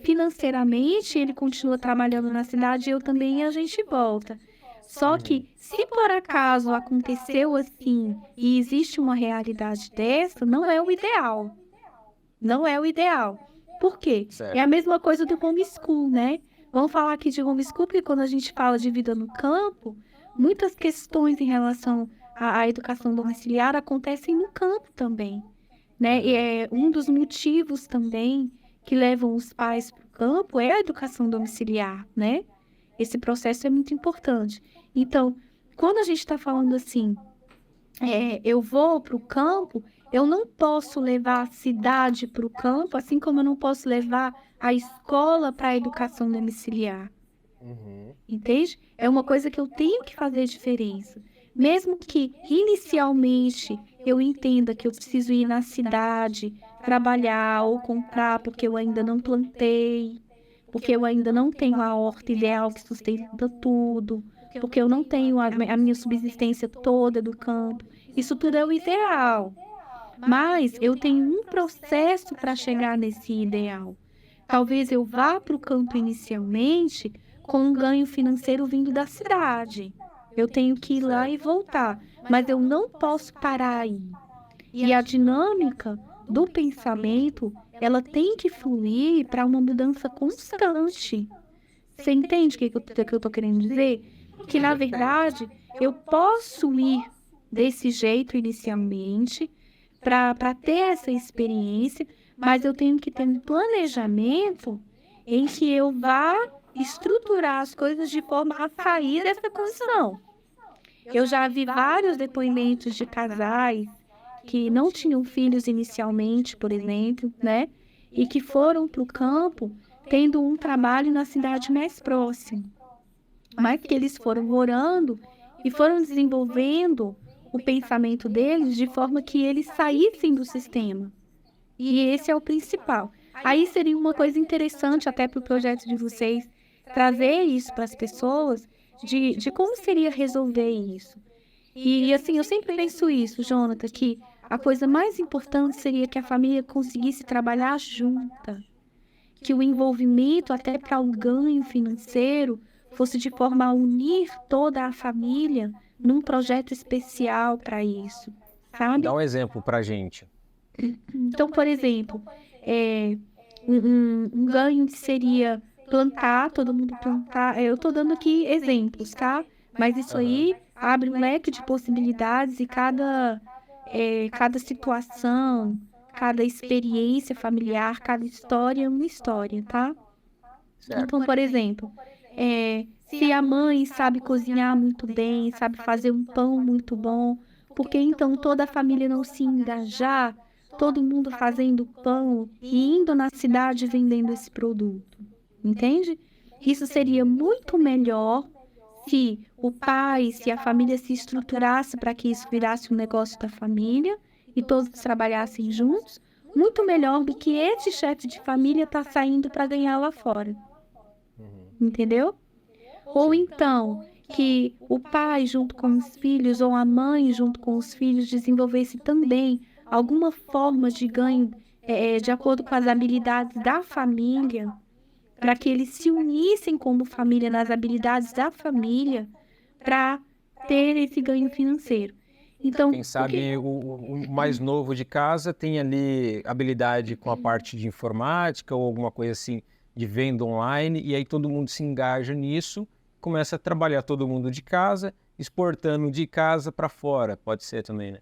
[SPEAKER 2] financeiramente ele continua trabalhando na cidade e eu também e a gente volta. Só que, se por acaso aconteceu assim e existe uma realidade dessa, não é o ideal. Não é o ideal. Por quê?
[SPEAKER 1] Certo.
[SPEAKER 2] É a mesma coisa do homeschool, né? Vamos falar aqui de homeschool, porque quando a gente fala de vida no campo, muitas questões em relação à educação domiciliar acontecem no campo também, né? E é um dos motivos também que levam os pais para o campo é a educação domiciliar, né? Esse processo é muito importante. Então, quando a gente está falando assim, eu vou para o campo, Eu não posso levar a cidade para o campo, assim como eu não posso levar a escola para a educação domiciliar. Entende? É uma coisa que eu tenho que fazer diferença. Mesmo que inicialmente eu entenda que eu preciso ir na cidade, trabalhar ou comprar porque eu ainda não plantei, porque eu ainda não tenho a horta ideal que sustenta tudo, porque eu não tenho a minha subsistência toda do campo. Isso tudo é o ideal. Mas eu tenho um processo para chegar nesse ideal. Talvez eu vá para o campo inicialmente com um ganho financeiro vindo da cidade. Eu tenho que ir lá e voltar, mas eu não posso parar aí. E a dinâmica do pensamento, ela tem que fluir para uma mudança constante. Você entende o que eu estou querendo dizer? Que, na verdade, eu posso ir desse jeito inicialmente para ter essa experiência, mas eu tenho que ter um planejamento em que eu vá estruturar as coisas de forma a sair dessa condição. Eu já vi vários depoimentos de casais que não tinham filhos inicialmente, por exemplo, né? E que foram para o campo tendo um trabalho na cidade mais próxima. Mas que eles foram orando e foram desenvolvendo o pensamento deles de forma que eles saíssem do sistema. E esse é o principal. Aí seria uma coisa interessante até para o projeto de vocês trazer isso para as pessoas de como seria resolver isso. E assim, eu sempre penso isso, Jonathan, que a coisa mais importante seria que a família conseguisse trabalhar junta, que o envolvimento até para o ganho financeiro fosse de forma a unir toda a família num projeto especial para isso, sabe?
[SPEAKER 1] Dá um exemplo para a gente.
[SPEAKER 2] Então, por exemplo, um ganho que seria plantar, todo mundo plantar. Eu estou dando aqui exemplos, tá? Mas isso aí abre um leque de possibilidades e cada situação, cada experiência familiar, cada história é uma história, tá?
[SPEAKER 1] Certo.
[SPEAKER 2] Então, por exemplo, se a mãe sabe cozinhar muito bem, sabe fazer um pão muito bom, por que então toda a família não se engajar, todo mundo fazendo pão e indo na cidade vendendo esse produto? Entende? Isso seria muito melhor se o pai, se a família se estruturasse para que isso virasse um negócio da família e todos trabalhassem juntos, muito melhor do que esse chefe de família estar saindo para ganhar lá fora. Entendeu? Ou então, que o pai junto com os filhos ou a mãe junto com os filhos desenvolvesse também alguma forma de ganho de acordo com as habilidades da família, para que eles se unissem como família nas habilidades da família para ter esse ganho financeiro. Então,
[SPEAKER 1] Quem sabe o mais novo de casa tem ali habilidade com a parte de informática ou alguma coisa assim de venda online, e aí todo mundo se engaja nisso, começa a trabalhar todo mundo de casa, exportando de casa para fora. Pode ser também, né?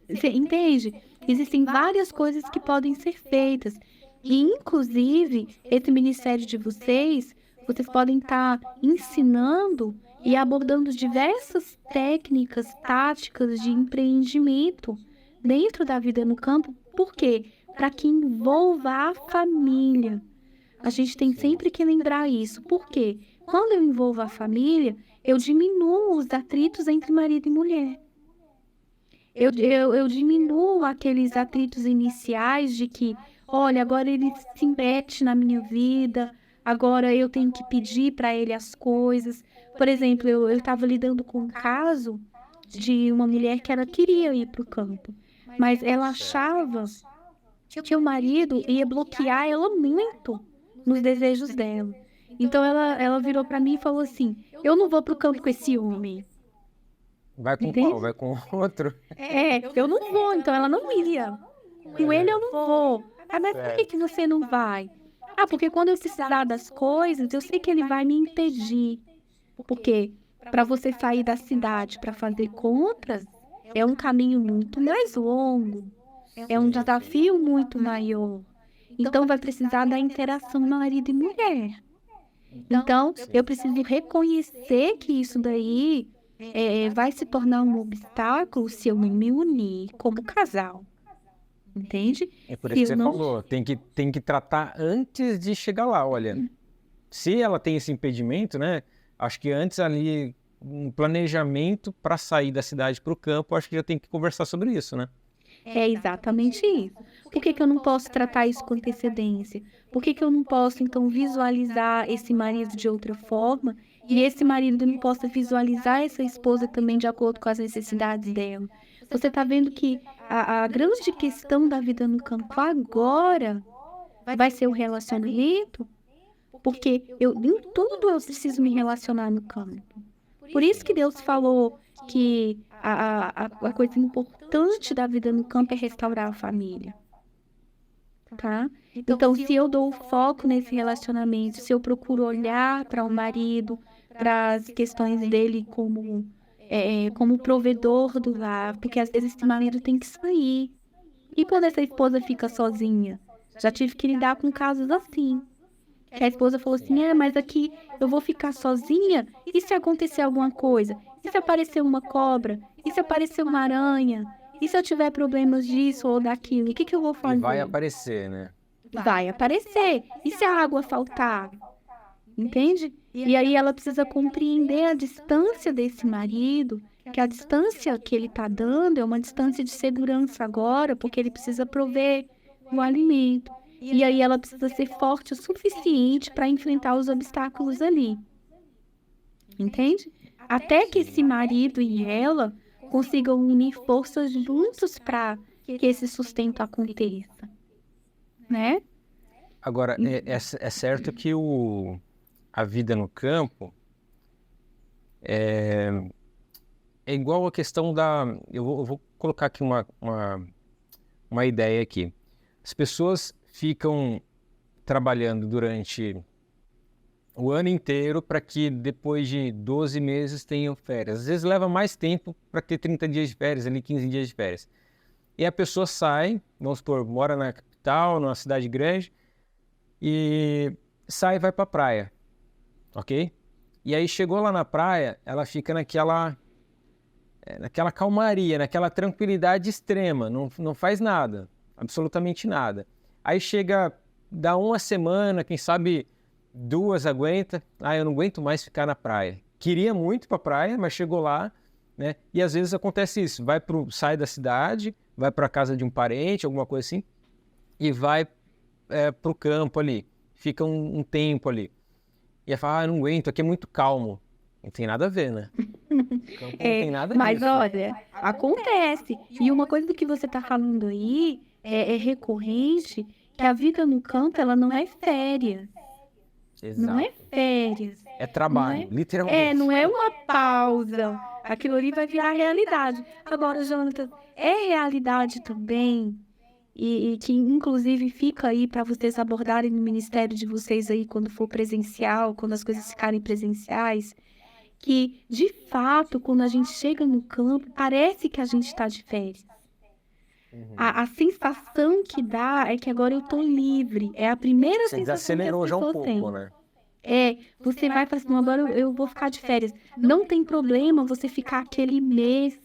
[SPEAKER 2] Você entende? Existem várias coisas que podem ser feitas. E, inclusive, esse ministério de vocês podem estar ensinando e abordando diversas técnicas, táticas de empreendimento dentro da vida no campo. Por quê? Para que envolva a família. A gente tem sempre que lembrar isso. Por quê? Quando eu envolvo a família, eu diminuo os atritos entre marido e mulher. Eu diminuo aqueles atritos iniciais de que, olha, agora ele se mete na minha vida, agora eu tenho que pedir para ele as coisas. Por exemplo, eu estava lidando com um caso de uma mulher que ela queria ir para o campo, mas ela achava que o marido ia bloquear ela muito nos desejos dela. Então ela virou para mim e falou assim: eu não vou para o campo com esse homem.
[SPEAKER 1] Vai com
[SPEAKER 2] Entende?
[SPEAKER 1] qual? Vai com outro?
[SPEAKER 2] Eu não vou, então ela não ia. Com ele eu não vou. Ah, mas por que você não vai? Ah, porque quando eu precisar das coisas, eu sei que ele vai me impedir. Porque para você sair da cidade para fazer compras, é um caminho muito mais longo. É um desafio muito maior. Então vai precisar da interação marido e mulher. Então, eu preciso reconhecer que isso daí vai se tornar um obstáculo se eu não me unir como casal. entende?
[SPEAKER 1] É por
[SPEAKER 2] Se
[SPEAKER 1] isso que
[SPEAKER 2] eu
[SPEAKER 1] você
[SPEAKER 2] não
[SPEAKER 1] falou, tem que tratar antes de chegar lá. Olha, se ela tem esse impedimento, né? Acho que antes ali, um planejamento para sair da cidade para o campo, acho que já tem que conversar sobre isso, né?
[SPEAKER 2] É exatamente isso. Por que que eu não posso tratar isso com antecedência? Por que que eu não posso, então, visualizar esse marido de outra forma e esse marido não possa visualizar essa esposa também de acordo com as necessidades dela? Você está vendo que a grande questão da vida no campo agora vai ser o relacionamento, porque em tudo eu preciso me relacionar no campo. Por isso que Deus falou que a coisa importante da vida no campo é restaurar a família, tá? Então, se eu dou foco nesse relacionamento, se eu procuro olhar para o marido, para as questões dele como provedor do lar, porque às vezes esse marido tem que sair. E quando essa esposa fica sozinha? Já tive que lidar com casos assim. Que a esposa falou assim: mas aqui eu vou ficar sozinha? E se acontecer alguma coisa? E se aparecer uma cobra? E se aparecer uma aranha? E se eu tiver problemas disso ou daquilo? O que que eu vou
[SPEAKER 1] E vai
[SPEAKER 2] fazer?
[SPEAKER 1] aparecer, né?
[SPEAKER 2] Vai aparecer. E se a água faltar? Entende? E aí ela precisa compreender a distância desse marido, que a distância que ele está dando é uma distância de segurança agora, porque ele precisa prover o alimento. E aí ela precisa ser forte o suficiente para enfrentar os obstáculos ali. Entende? Até que esse marido e ela consigam unir forças juntos para que esse sustento aconteça, né?
[SPEAKER 1] Agora, é certo que a vida no campo é igual a questão da... Eu vou colocar aqui uma ideia aqui. As pessoas ficam trabalhando durante o ano inteiro para que depois de 12 meses tenham férias. Às vezes leva mais tempo para ter 30 dias de férias, ali 15 dias de férias. E a pessoa sai, vamos supor, mora na capital, numa cidade grande, e sai e vai para a praia, ok? E aí chegou lá na praia, ela fica naquela calmaria, naquela tranquilidade extrema, não faz nada, absolutamente nada. Aí chega, dá uma semana, quem sabe 2 aguenta, eu não aguento mais ficar na praia. Queria muito ir para a praia, mas chegou lá, né? E às vezes acontece isso, sai da cidade, vai para a casa de um parente, alguma coisa assim, e vai para o campo ali, fica um tempo ali. E ela fala, não aguento, aqui é muito calmo. Não tem nada a ver, né? O campo não tem nada
[SPEAKER 2] Mas
[SPEAKER 1] disso.
[SPEAKER 2] olha, acontece. E uma coisa do que você está falando aí é recorrente, que a vida no campo, ela não é férias. Não é
[SPEAKER 1] Exato.
[SPEAKER 2] férias.
[SPEAKER 1] É trabalho, literalmente.
[SPEAKER 2] Não é uma pausa. Aquilo ali vai virar realidade. Agora, Jonathan, é realidade também, e que inclusive fica aí para vocês abordarem no ministério de vocês aí quando for presencial, quando as coisas ficarem presenciais, que de fato, quando a gente chega no campo, parece que a gente está de férias. A sensação que dá é que agora eu estou livre. É a primeira
[SPEAKER 1] Você
[SPEAKER 2] sensação que as
[SPEAKER 1] desacelerou já um
[SPEAKER 2] pessoas têm.
[SPEAKER 1] pouco, né?
[SPEAKER 2] Você vai falar assim, agora eu vou ficar de férias. Não tem problema você ficar aquele mês,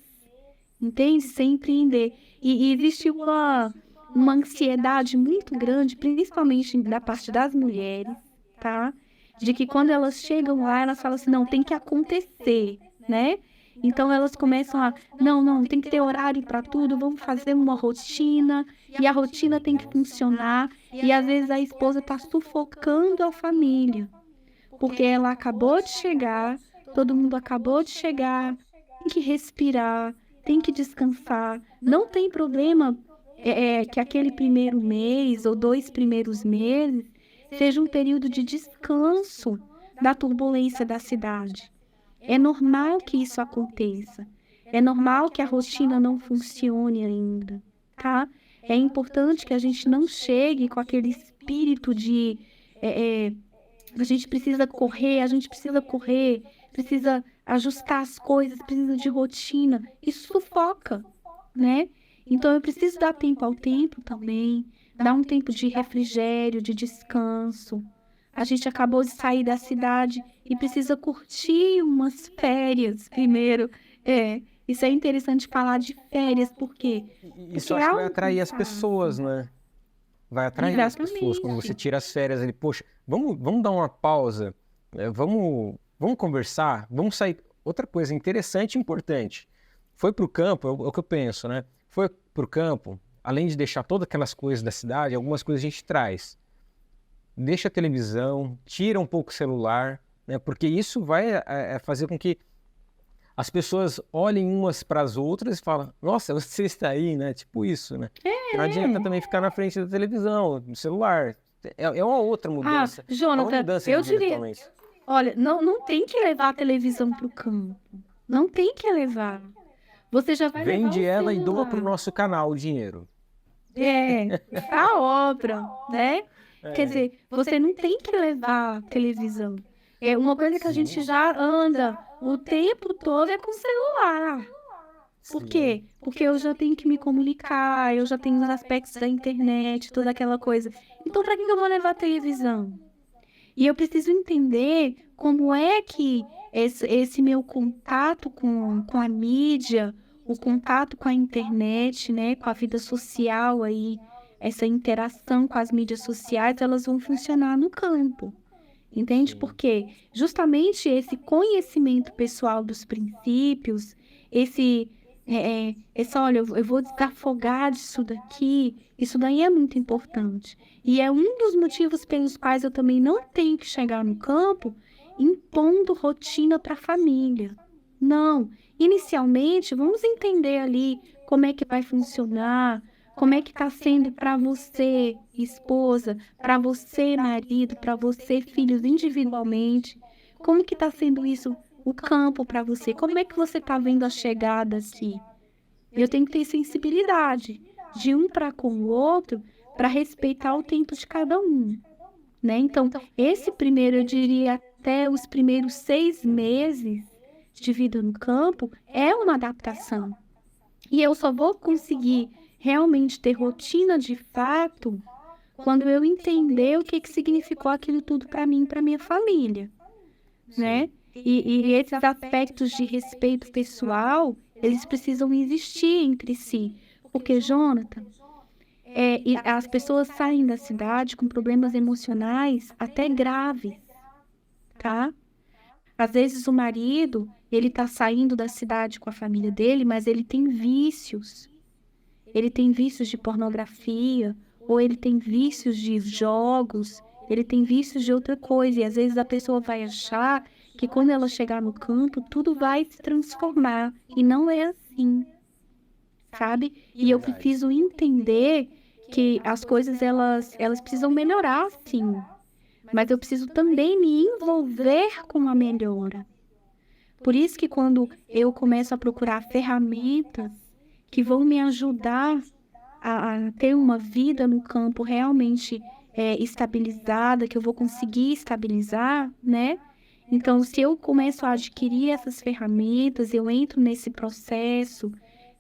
[SPEAKER 2] entende? Sem empreender. E existe uma ansiedade muito grande, principalmente da parte das mulheres, tá? De que quando elas chegam lá, elas falam assim, não, tem que acontecer, né? Então elas começam não, tem que ter horário para tudo, vamos fazer uma rotina, e a rotina tem que funcionar, e às vezes a esposa está sufocando a família, porque ela acabou de chegar, todo mundo acabou de chegar, tem que respirar, tem que descansar. Não tem problema que aquele primeiro mês ou 2 primeiros meses seja um período de descanso da turbulência da cidade. É normal que isso aconteça. É normal que a rotina não funcione ainda, tá? É importante que a gente não chegue com aquele espírito de a gente precisa correr, precisa ajustar as coisas, precisa de rotina. Isso sufoca, né? Então eu preciso dar tempo ao tempo também, dar um tempo de refrigério, de descanso. A gente acabou de sair da cidade e precisa curtir umas férias primeiro, isso é interessante falar de férias, por quê?
[SPEAKER 1] Isso
[SPEAKER 2] Porque
[SPEAKER 1] eu
[SPEAKER 2] é
[SPEAKER 1] acho que vai
[SPEAKER 2] algo
[SPEAKER 1] atrair as
[SPEAKER 2] cansaço.
[SPEAKER 1] pessoas, né? Vai atrair as pessoas quando você
[SPEAKER 2] Exatamente.
[SPEAKER 1] tira as férias ali. Poxa, vamos dar uma pausa, vamos conversar, vamos sair. Outra coisa interessante e importante. Foi para o campo, é o que eu penso, né? Foi para o campo, além de deixar todas aquelas coisas da cidade, algumas coisas a gente traz. Deixa a televisão, tira um pouco o celular, né? Porque isso vai fazer com que as pessoas olhem umas para as outras e falam, nossa, você está aí, né? Tipo isso, né? Porque não adianta também ficar na frente da televisão, do celular. É uma outra
[SPEAKER 2] Ah,
[SPEAKER 1] mudança. É uma
[SPEAKER 2] Jonathan,
[SPEAKER 1] mudança de
[SPEAKER 2] eu
[SPEAKER 1] vida
[SPEAKER 2] diria,
[SPEAKER 1] totalmente.
[SPEAKER 2] olha, não tem que levar a televisão para o campo. Não tem que levar. Você já vai levar
[SPEAKER 1] Vende
[SPEAKER 2] o
[SPEAKER 1] ela e doa para o
[SPEAKER 2] celular.
[SPEAKER 1] nosso canal o dinheiro.
[SPEAKER 2] A obra, né? Quer
[SPEAKER 1] É,
[SPEAKER 2] dizer, você não tem que levar televisão. É uma coisa que a gente
[SPEAKER 1] sim,
[SPEAKER 2] já anda o tempo todo é com o celular. Por
[SPEAKER 1] sim,
[SPEAKER 2] quê? Porque eu já tenho que me comunicar, eu já tenho os aspectos da internet, toda aquela coisa. Então, para que eu vou levar televisão? E eu preciso entender como é que esse meu contato com a mídia, o contato com a internet, né, com a vida social aí, essa interação com as mídias sociais, elas vão funcionar no campo. Entende?
[SPEAKER 1] sim,
[SPEAKER 2] Porque justamente esse conhecimento pessoal dos princípios, olha, eu vou desafogar disso daqui, isso daí é muito importante. E é um dos motivos pelos quais eu também não tenho que chegar no campo impondo rotina para a família. Não. Inicialmente, vamos entender ali como é que vai funcionar, como é que está sendo para você, esposa, para você, marido, para você, filhos, individualmente. Como que está sendo isso, o campo para você? Como é que você está vendo a chegada aqui? Eu tenho que ter sensibilidade de um para com o outro para respeitar o tempo de cada um, né? Então, esse primeiro, eu diria até os primeiros 6 meses de vida no campo, é uma adaptação. E eu só vou conseguir realmente ter rotina de fato quando eu entender o que que significou aquilo tudo para mim e para minha família,
[SPEAKER 1] sim.
[SPEAKER 2] né? E esses aspectos de respeito pessoal, eles precisam existir entre si. Porque, Jonathan, e as pessoas saem da cidade com problemas emocionais até graves, tá? Às vezes o marido, ele tá saindo da cidade com a família dele, mas ele tem vícios. Ele tem vícios de pornografia, ou ele tem vícios de jogos, ele tem vícios de outra coisa. E às vezes a pessoa vai achar que quando ela chegar no campo, tudo vai se transformar. E não é assim, sabe? E eu
[SPEAKER 1] Verdade.
[SPEAKER 2] preciso entender que as coisas, elas precisam melhorar, sim. Mas eu preciso também me envolver com a melhora. Por isso que quando eu começo a procurar ferramentas que vão me ajudar a ter uma vida no campo realmente estabilizada, que eu vou conseguir estabilizar, né? Então, se eu começo a adquirir essas ferramentas, eu entro nesse processo,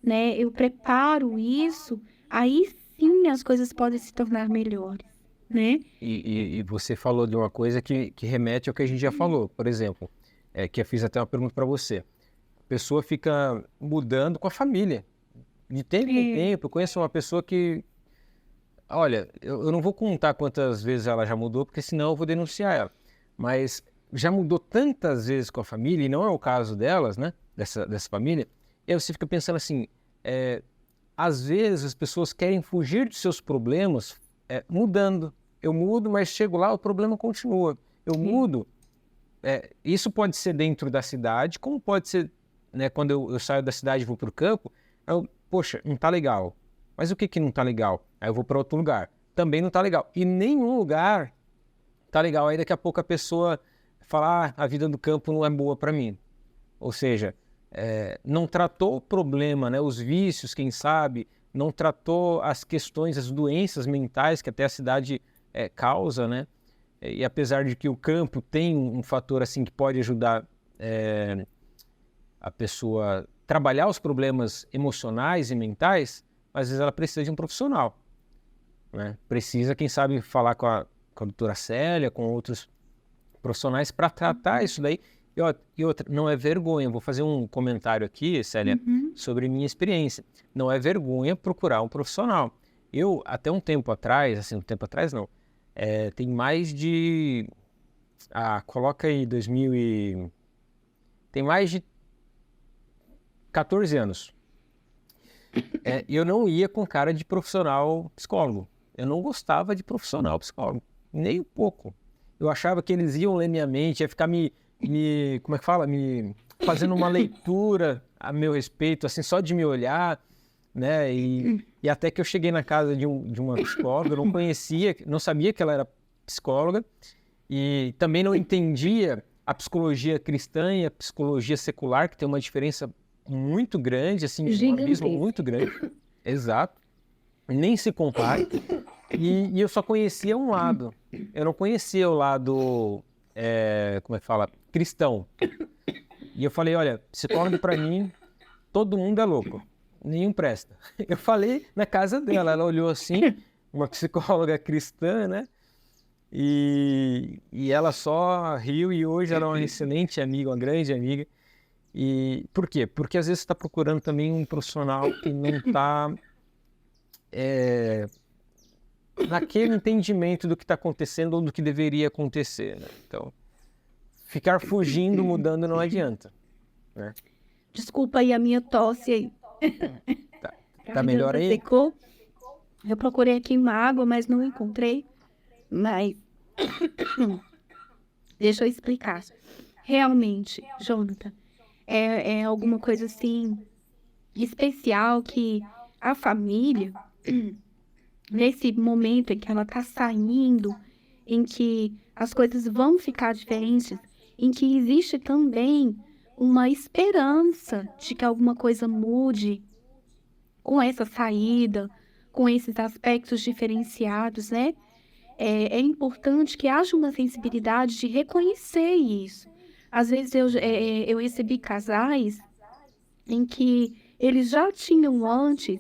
[SPEAKER 2] né? Eu preparo isso, aí sim as coisas podem se tornar melhores, né?
[SPEAKER 1] E você falou de uma coisa que remete ao que a gente já falou. Por exemplo, que eu fiz até uma pergunta para você. A pessoa fica mudando com a família. De tempo em
[SPEAKER 2] É,
[SPEAKER 1] tempo, eu conheço uma pessoa que, olha, eu não vou contar quantas vezes ela já mudou, porque senão eu vou denunciar ela. Mas já mudou tantas vezes com a família, e não é o caso delas, né? Dessa família. E aí você fica pensando assim, às vezes as pessoas querem fugir dos seus problemas mudando. Eu mudo, mas chego lá, o problema continua. Eu
[SPEAKER 2] é.
[SPEAKER 1] mudo. Isso pode ser dentro da cidade, como pode ser, né, quando eu saio da cidade e vou para o campo, poxa, não tá legal. Mas o que que não tá legal? Aí eu vou para outro lugar. Também não tá legal. E nenhum lugar tá legal. Aí daqui a pouco a pessoa fala, a vida do campo não é boa para mim. Ou seja, não tratou o problema, né, os vícios, quem sabe, não tratou as questões, as doenças mentais que até a cidade causa, né? E apesar de que o campo tem um fator assim que pode ajudar a pessoa trabalhar os problemas emocionais e mentais, às vezes ela precisa de um profissional, né? Precisa, quem sabe, falar com a doutora Célia, com outros profissionais para tratar isso daí E outra, não é vergonha. Vou fazer um comentário aqui, Célia, sobre minha experiência. Não é vergonha procurar um profissional. Eu, até um tempo atrás, assim, um tempo atrás não, tem mais de... coloca aí 2000 e... Tem mais de 14 anos. Eu não ia com cara de profissional psicólogo. Eu não gostava de profissional psicólogo, nem um pouco. Eu achava que eles iam ler minha mente, ia ficar como é que fala? Me fazendo uma leitura a meu respeito, assim, só de me olhar, né? E até que eu cheguei na casa de uma psicóloga, eu não conhecia, não sabia que ela era psicóloga e também não entendia a psicologia cristã e a psicologia secular, que tem uma diferença muito grande, assim, um abismo muito grande. Exato. Nem se compara. E eu só conhecia um lado. Eu não conhecia o lado, como é que fala? Cristão. E eu falei, olha, psicólogo para mim, todo mundo é louco. Nenhum presta. Eu falei na casa dela, ela olhou assim, uma psicóloga cristã, né? E ela só riu e hoje ela é uma excelente amiga, uma grande amiga. E por quê? Porque às vezes você está procurando também um profissional que não está naquele entendimento do que está acontecendo ou do que deveria acontecer, né? Então, ficar fugindo, mudando não adianta, né?
[SPEAKER 2] Desculpa aí a minha tosse aí.
[SPEAKER 1] Tá melhor aí?
[SPEAKER 2] Secou. Eu procurei aqui uma água, mas não encontrei. Mas deixa eu explicar. Realmente, Jonathan, é alguma coisa assim especial que a família, nesse momento em que ela está saindo, em que as coisas vão ficar diferentes, em que existe também uma esperança de que alguma coisa mude com essa saída, com esses aspectos diferenciados, né? É importante que haja uma sensibilidade de reconhecer isso. Às vezes eu recebi casais em que eles já tinham antes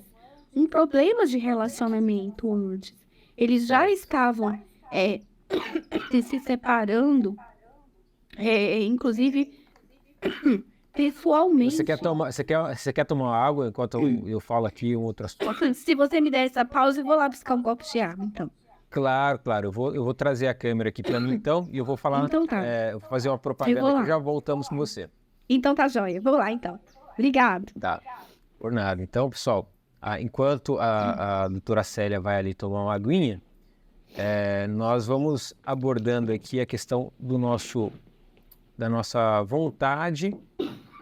[SPEAKER 2] um problema de relacionamento antes. Eles já estavam se separando, inclusive pessoalmente.
[SPEAKER 1] Você quer tomar água enquanto eu falo aqui um outro assunto?
[SPEAKER 2] Se você me der essa pausa, eu vou lá buscar um copo de água, então.
[SPEAKER 1] Claro. Eu vou trazer a câmera aqui para mim, então, e eu vou falar.
[SPEAKER 2] Então tá.
[SPEAKER 1] Eu vou fazer uma propaganda que já voltamos com você.
[SPEAKER 2] Então tá joia. Vou lá, então. Obrigado.
[SPEAKER 1] Tá, por nada. Então, pessoal, enquanto a doutora Célia vai ali tomar uma aguinha, nós vamos abordando aqui a questão da nossa vontade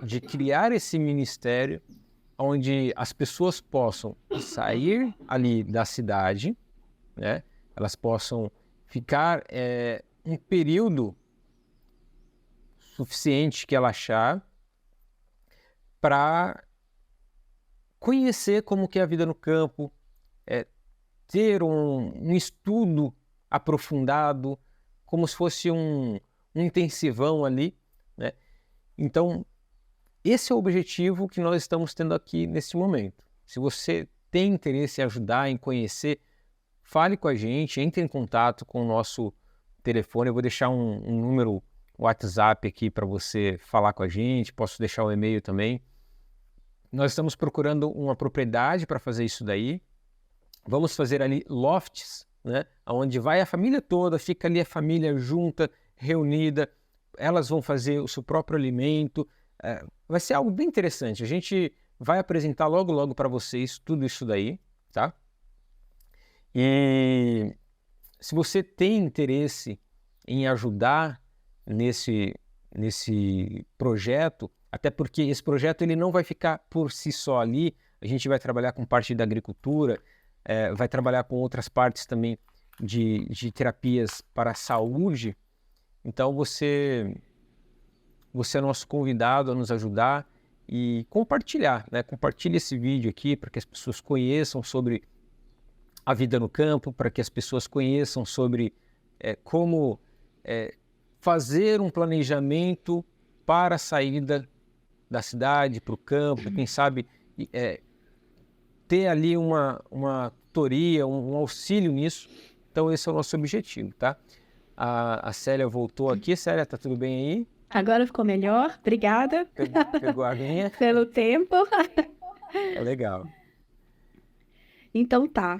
[SPEAKER 1] de criar esse ministério onde as pessoas possam sair ali da cidade, né? Elas possam ficar um período suficiente que ela achar para conhecer como que é a vida no campo, ter um estudo aprofundado, como se fosse um intensivão ali, né? Então, esse é o objetivo que nós estamos tendo aqui nesse momento. Se você tem interesse em ajudar, em conhecer, fale com a gente, entre em contato com o nosso telefone. Eu vou deixar um número WhatsApp aqui para você falar com a gente, posso deixar o e-mail também. Nós estamos procurando uma propriedade para fazer isso daí. Vamos fazer ali lofts, né? Onde vai a família toda, fica ali a família junta, reunida. Elas vão fazer o seu próprio alimento. Vai ser algo bem interessante. A gente vai apresentar logo para vocês tudo isso daí, tá? E se você tem interesse em ajudar nesse projeto, até porque esse projeto ele não vai ficar por si só ali, a gente vai trabalhar com parte da agricultura, vai trabalhar com outras partes também de terapias para a saúde. Então você é nosso convidado a nos ajudar e compartilhar, né? Compartilhe esse vídeo aqui para que as pessoas conheçam sobre a vida no campo, para que as pessoas conheçam sobre como fazer um planejamento para a saída da cidade, para o campo, quem sabe ter ali uma tutoria, um auxílio nisso. Então esse é o nosso objetivo, tá? A Célia voltou aqui. Célia, tá tudo bem aí?
[SPEAKER 2] Agora ficou melhor. Obrigada
[SPEAKER 1] Pegou a minha?
[SPEAKER 2] pelo tempo.
[SPEAKER 1] É legal.
[SPEAKER 2] Então tá.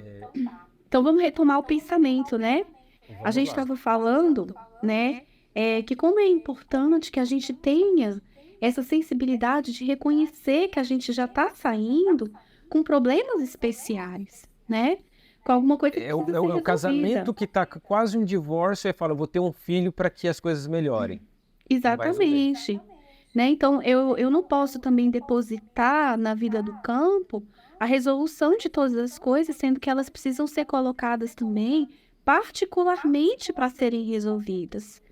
[SPEAKER 2] Então vamos retomar o pensamento, né? A gente
[SPEAKER 1] Vamos lá.
[SPEAKER 2] estava falando, né, que como é importante que a gente tenha essa sensibilidade de reconhecer que a gente já está saindo com problemas especiais, né? Com alguma coisa que
[SPEAKER 1] É o,
[SPEAKER 2] precisa
[SPEAKER 1] é
[SPEAKER 2] ser
[SPEAKER 1] o- é o casamento
[SPEAKER 2] resolvida.
[SPEAKER 1] que está quase um divórcio e fala, vou ter um filho para que as coisas melhorem. Não vai resolver.
[SPEAKER 2] Exatamente. Né? Então, eu não posso também depositar na vida do campo a resolução de todas as coisas, sendo que elas precisam ser colocadas também, particularmente para serem resolvidas,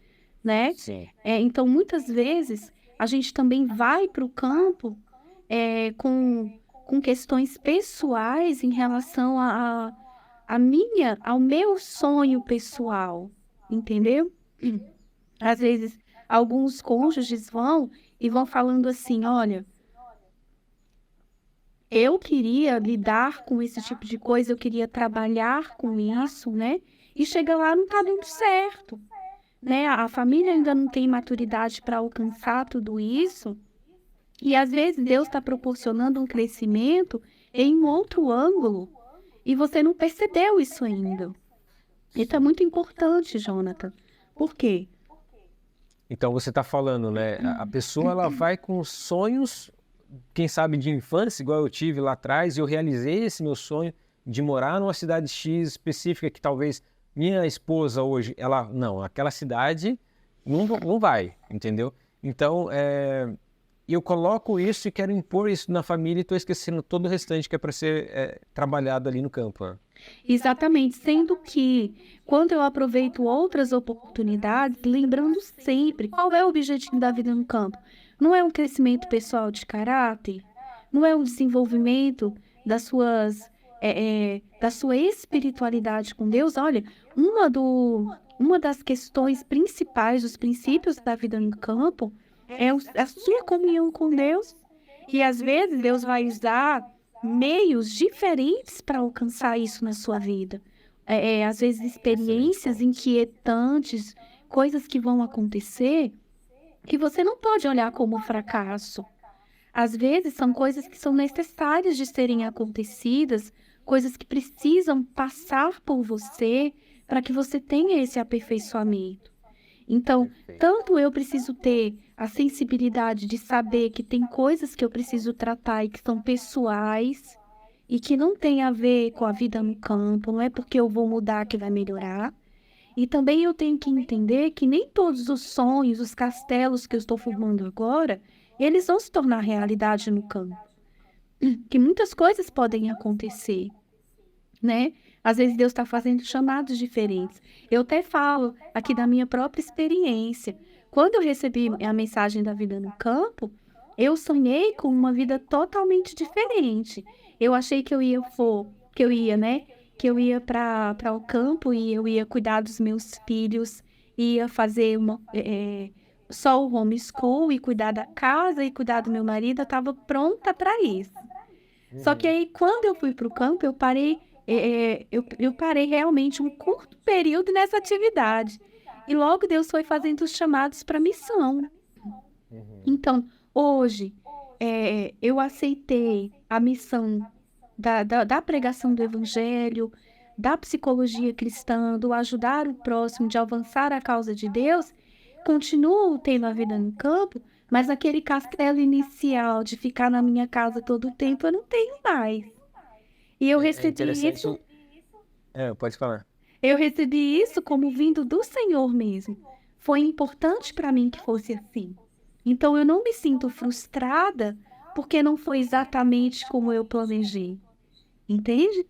[SPEAKER 2] né?
[SPEAKER 1] Sim.
[SPEAKER 2] Então, muitas vezes, a gente também vai para o campo com questões pessoais em relação ao meu sonho pessoal, entendeu? Às vezes, alguns cônjuges vão e vão falando assim: olha, eu queria lidar com esse tipo de coisa, eu queria trabalhar com isso, né? E chega lá, não tá dando certo, né? A família ainda não tem maturidade para alcançar tudo isso. E às vezes Deus está proporcionando um crescimento em um outro ângulo e você não percebeu isso ainda. Isso é muito importante, Jonathan. Por quê?
[SPEAKER 1] Então você está falando, né? A pessoa ela vai com sonhos, quem sabe de infância, igual eu tive lá atrás, e eu realizei esse meu sonho de morar numa cidade X específica que talvez minha esposa hoje, ela, não, aquela cidade não vai, entendeu? Então, eu coloco isso e quero impor isso na família e estou esquecendo todo o restante que é para ser trabalhado ali no campo. Né?
[SPEAKER 2] Exatamente, sendo que quando eu aproveito outras oportunidades, lembrando sempre qual é o objetivo da vida no campo. Não é um crescimento pessoal de caráter, não é um desenvolvimento da sua espiritualidade com Deus. Olha, uma das questões principais, os princípios da vida no campo, a sua comunhão com Deus. E às vezes Deus vai usar meios diferentes para alcançar isso na sua vida. Às vezes experiências inquietantes, coisas que vão acontecer que você não pode olhar como fracasso. Às vezes são coisas que são necessárias de serem acontecidas, coisas que precisam passar por você para que você tenha esse aperfeiçoamento. Então, tanto eu preciso ter a sensibilidade de saber que tem coisas que eu preciso tratar e que são pessoais e que não tem a ver com a vida no campo, não é porque eu vou mudar que vai melhorar. E também eu tenho que entender que nem todos os sonhos, os castelos que eu estou formando agora, eles vão se tornar realidade no campo. Que muitas coisas podem acontecer, né? Às vezes Deus está fazendo chamados diferentes. Eu até falo aqui da minha própria experiência. Quando eu recebi a mensagem da vida no campo, eu sonhei com uma vida totalmente diferente. Eu achei que eu ia para o campo e eu ia cuidar dos meus filhos, ia fazer só o homeschool e cuidar da casa e cuidar do meu marido. Eu estava pronta para isso. Só que aí, quando eu fui para o campo, eu parei realmente um curto período nessa atividade. E logo Deus foi fazendo os chamados para missão. Então, hoje, eu aceitei a missão da pregação do Evangelho, da psicologia cristã, do ajudar o próximo, de avançar a causa de Deus. Continuo tendo a vida no campo, mas aquele castelo inicial de ficar na minha casa todo o tempo, eu não tenho mais. E
[SPEAKER 1] É interessante. Pode falar.
[SPEAKER 2] eu recebi isso como vindo do Senhor mesmo. Foi importante para mim que fosse assim. Então eu não me sinto frustrada porque não foi exatamente como eu planejei. Entende?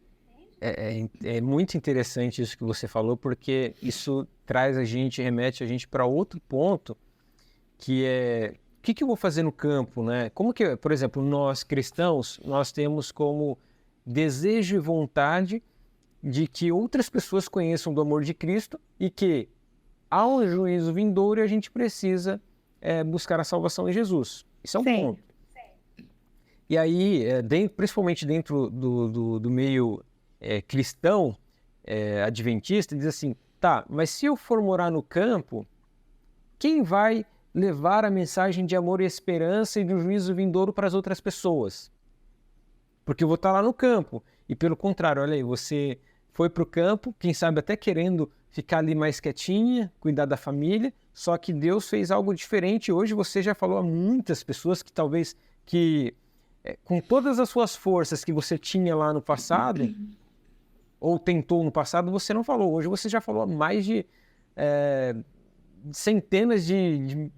[SPEAKER 1] É muito interessante isso que você falou, porque isso remete a gente para outro ponto, que é o que eu vou fazer no campo, né? Como que, por exemplo, nós cristãos, nós temos como desejo e vontade de que outras pessoas conheçam do amor de Cristo e que, ao juízo vindouro, a gente precisa buscar a salvação em Jesus. Isso é um
[SPEAKER 2] Sim.
[SPEAKER 1] ponto. E aí, principalmente dentro do meio cristão, adventista, diz assim, tá, mas se eu for morar no campo, quem vai levar a mensagem de amor e esperança e do juízo vindouro para as outras pessoas. Porque eu vou estar lá no campo. E pelo contrário, olha aí, você foi para o campo, quem sabe até querendo ficar ali mais quietinha, cuidar da família, só que Deus fez algo diferente. Hoje você já falou a muitas pessoas que talvez com todas as suas forças que você tinha lá no passado, ou tentou no passado, você não falou. Hoje você já falou a mais de centenas de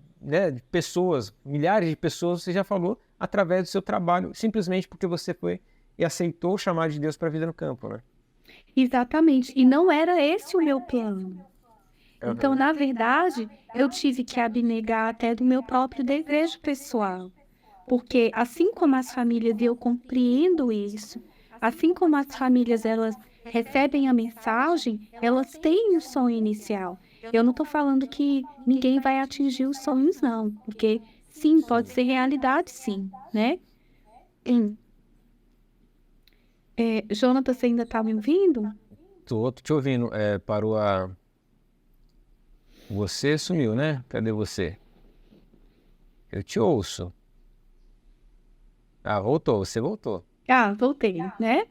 [SPEAKER 1] pessoas, milhares de pessoas, você já falou através do seu trabalho, simplesmente porque você foi e aceitou o chamado de Deus para a vida no campo, né?
[SPEAKER 2] Exatamente. E não era esse o meu plano. Então, na verdade, eu tive que abnegar até do meu próprio desejo pessoal. Porque assim como as famílias, e eu compreendo isso, assim como as famílias, elas recebem a mensagem, elas têm um sonho inicial. Eu não estou falando que ninguém vai atingir os sonhos, não. Porque, sim, pode ser realidade, sim, né? Jonathan, você ainda está me ouvindo?
[SPEAKER 1] Tô te ouvindo. Parou a... Você sumiu, né? Cadê você? Eu te ouço. Ah, voltou. Você voltou.
[SPEAKER 2] Ah, voltei, né?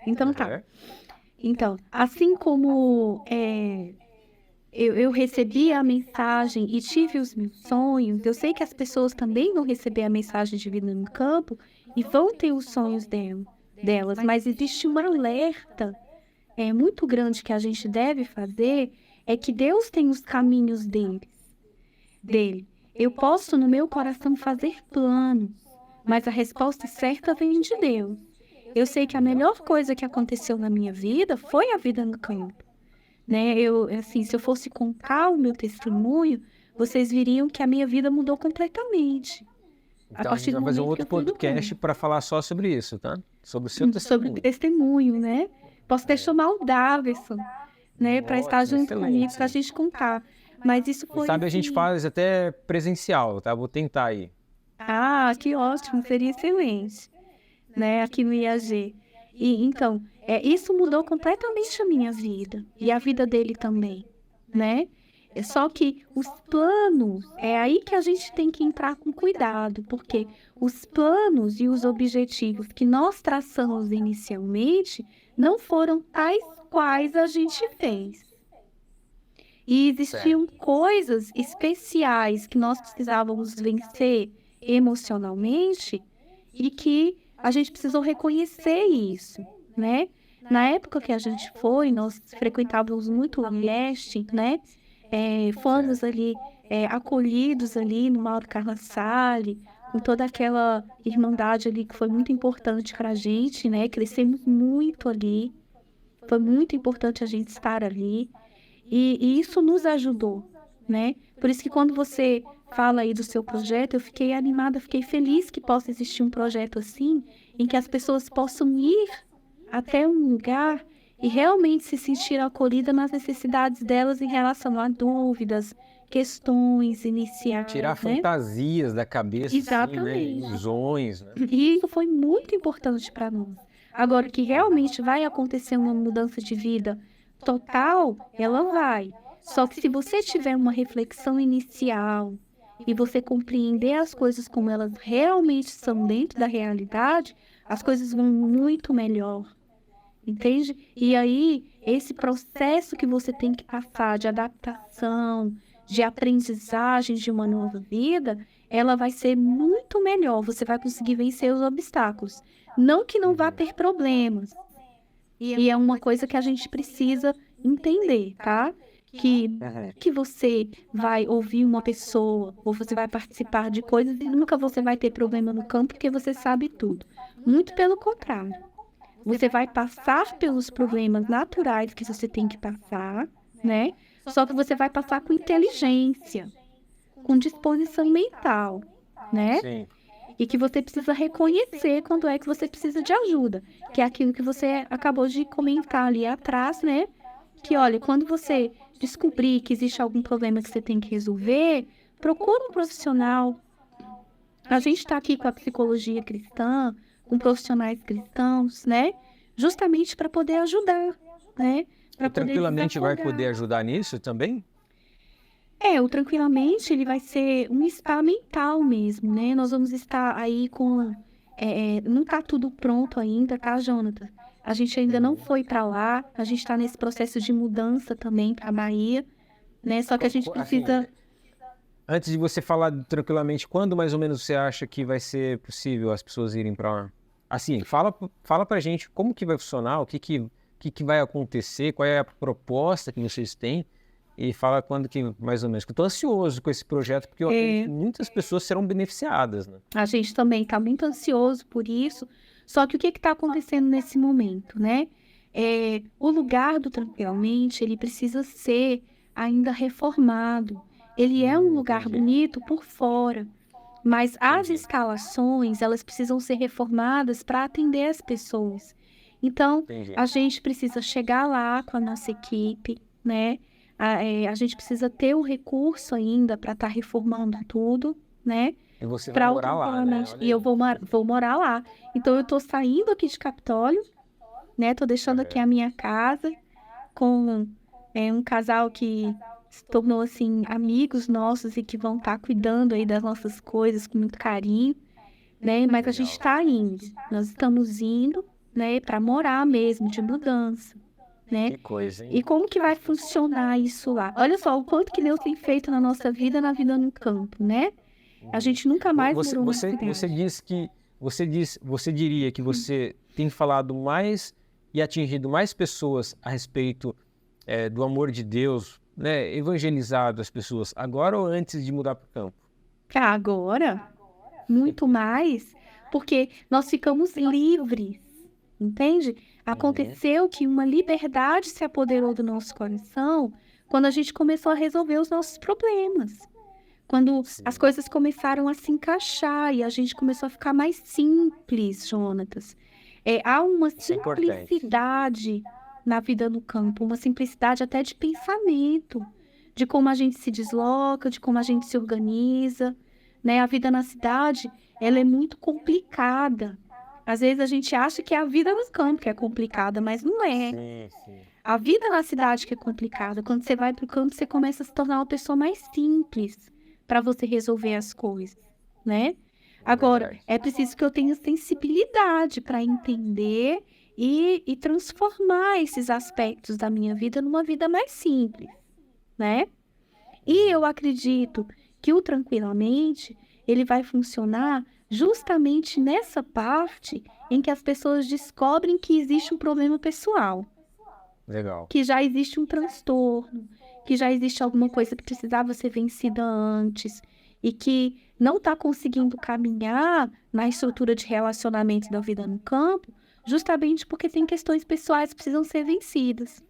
[SPEAKER 2] Então tá. Então, assim como eu recebi a mensagem e tive os meus sonhos, eu sei que as pessoas também vão receber a mensagem de vida no campo e vão ter os sonhos delas, mas existe um alerta muito grande que a gente deve fazer, é que Deus tem os caminhos dele. Eu posso, no meu coração, fazer planos, mas a resposta certa vem de Deus. Eu sei que a melhor coisa que aconteceu na minha vida foi a vida no campo. Né? Se eu fosse contar o meu testemunho, vocês viriam que a minha vida mudou completamente.
[SPEAKER 1] Então a gente vai fazer um outro podcast para falar só sobre isso, tá? Sobre o seu testemunho.
[SPEAKER 2] Sobre o testemunho, né? Posso até chamar o Daverson, né? Para estar junto comigo, para a gente contar. Mas isso foi...
[SPEAKER 1] Sabe, a gente faz até presencial, tá? Vou tentar aí.
[SPEAKER 2] Ah, que ótimo, seria excelente, né? Aqui no IAG. E então, isso mudou completamente a minha vida e a vida dele também, né? Só que os planos, é aí que a gente tem que entrar com cuidado, porque os planos e os objetivos que nós traçamos inicialmente não foram tais quais a gente fez. E existiam coisas especiais que nós precisávamos vencer emocionalmente e que a gente precisou reconhecer isso, né? Na época que a gente foi, nós frequentávamos muito o leste, né? Fomos ali acolhidos ali no Mauro Carla Salles, com toda aquela irmandade ali que foi muito importante para a gente, né? Crescemos muito ali, foi muito importante a gente estar ali e isso nos ajudou, né? Por isso que quando você fala aí do seu projeto, eu fiquei animada, fiquei feliz que possa existir um projeto assim, em que as pessoas possam ir até um lugar e realmente se sentir acolhida nas necessidades delas em relação a dúvidas, questões iniciais.
[SPEAKER 1] Tirar fantasias da cabeça,
[SPEAKER 2] exatamente.
[SPEAKER 1] Assim, né? Ilusões. Né?
[SPEAKER 2] E isso foi muito importante para nós. Agora, que realmente vai acontecer uma mudança de vida total, ela vai. Só que se você tiver uma reflexão inicial e você compreender as coisas como elas realmente são dentro da realidade, as coisas vão muito melhor. Entende? E aí, esse processo que você tem que passar de adaptação, de aprendizagem de uma nova vida, ela vai ser muito melhor. Você vai conseguir vencer os obstáculos. Não que não vá ter problemas. E é uma coisa que a gente precisa entender, tá? Que você vai ouvir uma pessoa, ou você vai participar de coisas e nunca você vai ter problema no campo porque você sabe tudo. Muito pelo contrário. Você vai passar pelos problemas naturais que você tem que passar, né? Só que você vai passar com inteligência, com disposição mental, né?
[SPEAKER 1] Sim.
[SPEAKER 2] E que você precisa reconhecer quando é que você precisa de ajuda, que é aquilo que você acabou de comentar ali atrás, né? Que, olha, quando você descobrir que existe algum problema que você tem que resolver, procura um profissional. A gente está aqui com a psicologia cristã, com profissionais cristãos, né? Justamente para poder ajudar, né?
[SPEAKER 1] E tranquilamente vai poder ajudar nisso também?
[SPEAKER 2] O Tranquilamente, ele vai ser um spa mental mesmo, né? Nós vamos estar aí com... não tá tudo pronto ainda, tá, Jonathan? A gente ainda não foi para lá, a gente está nesse processo de mudança também para a Bahia, né? Só que a gente
[SPEAKER 1] Assim,
[SPEAKER 2] precisa...
[SPEAKER 1] antes de você falar tranquilamente, quando mais ou menos você acha que vai ser possível as pessoas irem para lá? Assim, fala pra gente como que vai funcionar, o que vai acontecer, qual é a proposta que vocês têm e fala quando que mais ou menos. Que eu tô ansioso com esse projeto porque eu acredito que muitas pessoas serão beneficiadas, né?
[SPEAKER 2] A gente também está muito ansioso por isso. Só que o que está acontecendo nesse momento, né? O lugar do Tranquilamente, ele precisa ser ainda reformado. Ele é um lugar
[SPEAKER 1] Entendi.
[SPEAKER 2] bonito por fora, mas as
[SPEAKER 1] Entendi.
[SPEAKER 2] instalações, elas precisam ser reformadas para atender as pessoas. Então,
[SPEAKER 1] Entendi.
[SPEAKER 2] a gente precisa chegar lá com a nossa equipe, né? A gente precisa ter o recurso ainda para estar reformando tudo, né?
[SPEAKER 1] E você vai
[SPEAKER 2] Para o
[SPEAKER 1] morar lá, né?
[SPEAKER 2] Tranquilamente.
[SPEAKER 1] Olha
[SPEAKER 2] E eu
[SPEAKER 1] aí.
[SPEAKER 2] vou morar lá. Então, eu tô saindo aqui de Capitólio, né? Tô deixando aqui
[SPEAKER 1] Aham.
[SPEAKER 2] a minha casa com um casal que se tornou, assim, amigos nossos e que vão estar cuidando aí das nossas coisas com muito carinho, né? Mas a gente
[SPEAKER 1] Legal.
[SPEAKER 2] está indo. Nós estamos indo, né? Para morar mesmo, de mudança, né?
[SPEAKER 1] Que coisa,
[SPEAKER 2] E
[SPEAKER 1] hein?
[SPEAKER 2] como que vai funcionar isso lá? Olha só o quanto que Deus tem feito na nossa vida, na vida no campo, né? A
[SPEAKER 1] Uhum.
[SPEAKER 2] gente nunca mais
[SPEAKER 1] Você,
[SPEAKER 2] morou na
[SPEAKER 1] você, você
[SPEAKER 2] cidade.
[SPEAKER 1] diz que você diria que você tem falado mais e atingido mais pessoas a respeito do amor de Deus, né? Evangelizado as pessoas agora ou antes de mudar para o campo?
[SPEAKER 2] Agora, muito mais, porque nós ficamos livres, entende?
[SPEAKER 1] Uhum.
[SPEAKER 2] Aconteceu que uma liberdade se apoderou do nosso coração quando a gente começou a resolver os nossos problemas. Quando as
[SPEAKER 1] Sim.
[SPEAKER 2] coisas começaram a se encaixar e a gente começou a ficar mais simples, Jonatas. Há uma
[SPEAKER 1] Isso é importante.
[SPEAKER 2] simplicidade na vida no campo, uma simplicidade até de pensamento, de como a gente se desloca, de como a gente se organiza, né? A vida na cidade, ela é muito complicada. Às vezes a gente acha que é a vida no campo que é complicada, mas não é.
[SPEAKER 1] Sim, sim.
[SPEAKER 2] A vida na cidade que é complicada. Quando você vai para o campo, você começa a se tornar uma pessoa mais simples para você resolver as coisas, né?
[SPEAKER 1] É
[SPEAKER 2] Agora,
[SPEAKER 1] verdade.
[SPEAKER 2] é preciso que eu tenha sensibilidade para entender e transformar esses aspectos da minha vida numa vida mais simples, né? E
[SPEAKER 1] Uhum.
[SPEAKER 2] eu acredito que o Tranquilamente, ele vai funcionar justamente nessa parte em que as pessoas descobrem que existe um problema pessoal,
[SPEAKER 1] Legal.
[SPEAKER 2] que já existe um transtorno, que já existe alguma coisa que precisava ser vencida antes e que não está conseguindo caminhar na estrutura de relacionamento da vida no campo, justamente porque tem questões pessoais que precisam ser vencidas.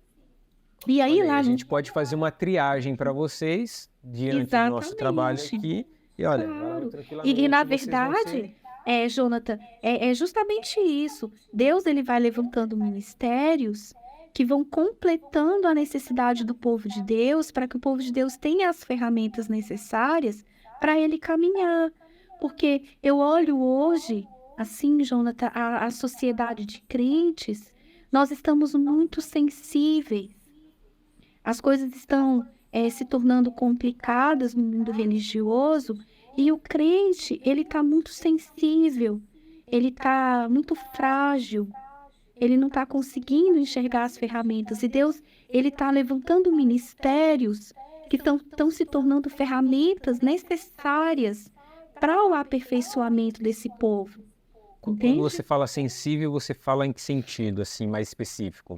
[SPEAKER 2] E aí
[SPEAKER 1] Olha aí,
[SPEAKER 2] lá
[SPEAKER 1] a
[SPEAKER 2] no...
[SPEAKER 1] gente pode fazer uma triagem para vocês diante do nosso trabalho
[SPEAKER 2] Exatamente.
[SPEAKER 1] aqui. E olha, vai
[SPEAKER 2] Claro. E na
[SPEAKER 1] tranquilamente, vocês vão
[SPEAKER 2] verdade,
[SPEAKER 1] ser.
[SPEAKER 2] Jonathan, é justamente isso. Deus ele vai levantando ministérios que vão completando a necessidade do povo de Deus para que o povo de Deus tenha as ferramentas necessárias para ele caminhar. Porque eu olho hoje, assim, Jonathan, a sociedade de crentes, nós estamos muito sensíveis. As coisas estão se tornando complicadas no mundo religioso e o crente, ele está muito sensível, ele está muito frágil, ele não está conseguindo enxergar as ferramentas. E Deus, ele está levantando ministérios que estão se tornando ferramentas necessárias para o aperfeiçoamento desse povo,
[SPEAKER 1] Quando
[SPEAKER 2] entende?
[SPEAKER 1] você fala sensível, você fala em que sentido, assim, mais específico?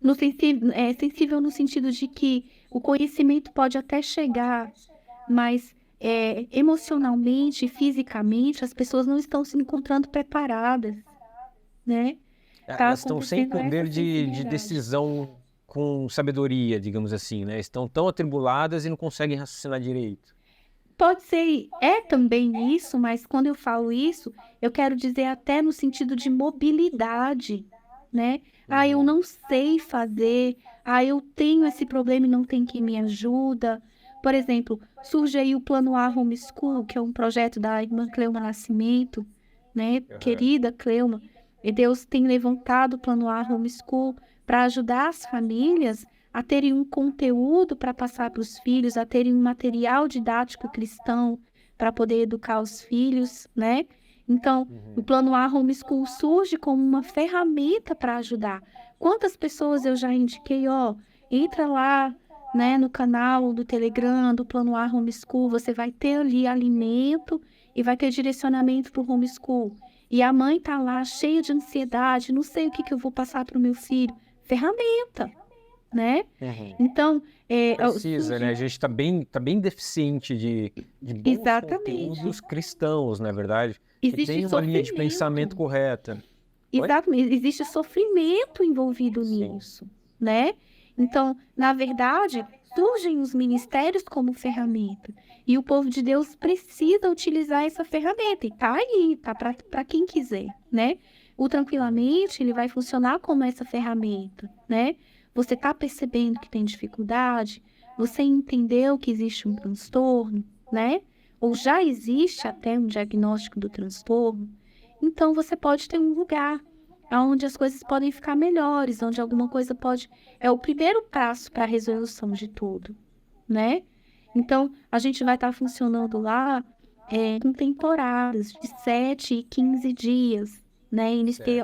[SPEAKER 2] No sensível no sentido de que o conhecimento pode até chegar, mas emocionalmente e fisicamente as pessoas não estão se encontrando preparadas, né? Tá
[SPEAKER 1] Elas estão sem
[SPEAKER 2] acontecendo essa
[SPEAKER 1] poder de
[SPEAKER 2] sensibilidade.
[SPEAKER 1] decisão com sabedoria, digamos assim, né? Estão tão atribuladas e não conseguem raciocinar direito.
[SPEAKER 2] Pode ser, é também isso, mas quando eu falo isso, eu quero dizer até no sentido de mobilidade, né? Ah, eu
[SPEAKER 1] Uhum.
[SPEAKER 2] não sei fazer, ah, eu tenho esse problema e não tem quem me ajuda. Por exemplo, surge aí o Plano A Homeschool, que é um projeto da irmã Cleuma Nascimento, né?
[SPEAKER 1] Aham.
[SPEAKER 2] Querida Cleuma, e Deus tem levantado o Plano A Homeschool para ajudar as famílias a terem um conteúdo para passar para os filhos, a terem um material didático cristão para poder educar os filhos, né? Então, o Plano A Homeschool surge como uma ferramenta para ajudar. Quantas pessoas eu já indiquei, entra lá, né, no canal do Telegram, do Plano A Homeschool, você vai ter ali alimento e vai ter direcionamento para o homeschool. E a mãe tá lá cheia de ansiedade, não sei o que eu vou passar para o meu filho. Ferramenta, né? Então,
[SPEAKER 1] Precisa, né? A gente está bem deficiente de bons
[SPEAKER 2] exatamente.
[SPEAKER 1] conteúdos cristãos, na verdade. Que
[SPEAKER 2] Existe
[SPEAKER 1] tem uma linha de pensamento correta.
[SPEAKER 2] Exatamente, existe sofrimento envolvido nisso, né? Então, na verdade, surgem os ministérios como ferramenta. E o povo de Deus precisa utilizar essa ferramenta. E tá aí, tá para quem quiser, né? O Tranquilamente, ele vai funcionar como essa ferramenta, né? Você tá percebendo que tem dificuldade? Você entendeu que existe um transtorno, né? Ou já existe até um diagnóstico do transtorno? Então, você pode ter um lugar onde as coisas podem ficar melhores, onde alguma coisa pode... É o primeiro passo para a resolução de tudo, né? Então, a gente vai estar funcionando lá com temporadas de 7 e 15 dias, né?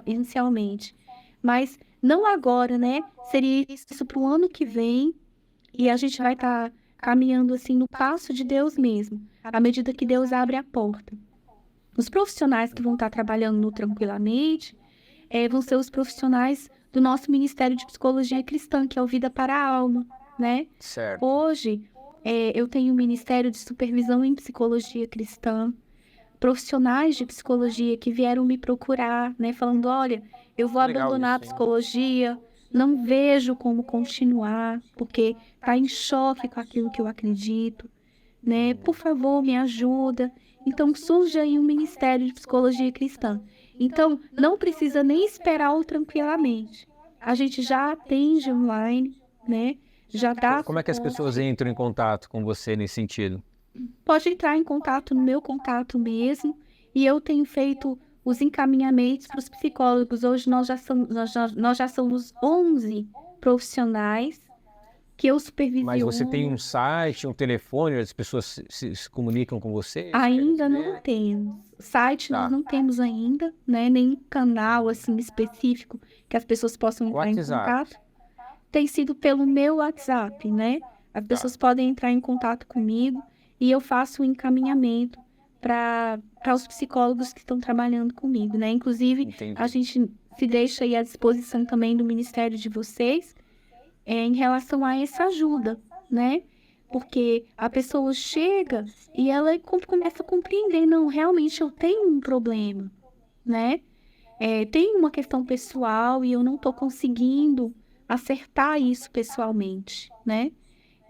[SPEAKER 2] Inicialmente. Mas não agora, né? Seria isso para o ano que vem e a gente vai estar caminhando assim no passo de Deus mesmo, à medida que Deus abre a porta. Os profissionais que vão estar trabalhando no Tranquilamente vão ser os profissionais do nosso Ministério de Psicologia Cristã, que é o Vida para a Alma, né?
[SPEAKER 1] Certo.
[SPEAKER 2] Hoje, eu tenho um Ministério de Supervisão em Psicologia Cristã, profissionais de psicologia que vieram me procurar, né? Falando, olha, eu vou abandonar a psicologia, não vejo como continuar, porque está em choque com aquilo que eu acredito, né? Por favor, me ajuda. Então, surge aí um Ministério de Psicologia Cristã. Então, não precisa nem esperar o Tranquilamente. A gente já atende online, né? Já dá...
[SPEAKER 1] Como é que as pessoas entram em contato com você nesse sentido?
[SPEAKER 2] Pode entrar em contato no meu contato mesmo. E eu tenho feito os encaminhamentos para os psicólogos. Hoje nós já somos 11 profissionais que eu supervisiono.
[SPEAKER 1] Mas você tem um site, um telefone, as pessoas se comunicam com você?
[SPEAKER 2] Ainda não temos. Site nós não temos ainda, né? Nenhum canal assim específico que as pessoas possam entrar em contato. Tem sido pelo meu WhatsApp, né? As pessoas podem entrar em contato comigo e eu faço o encaminhamento para os psicólogos que estão trabalhando comigo, né? Inclusive, a gente se deixa aí à disposição também do ministério de vocês em relação a essa ajuda, né? Porque a pessoa chega e ela começa a compreender, não, realmente eu tenho um problema, né? Tem uma questão pessoal e eu não estou conseguindo acertar isso pessoalmente, né?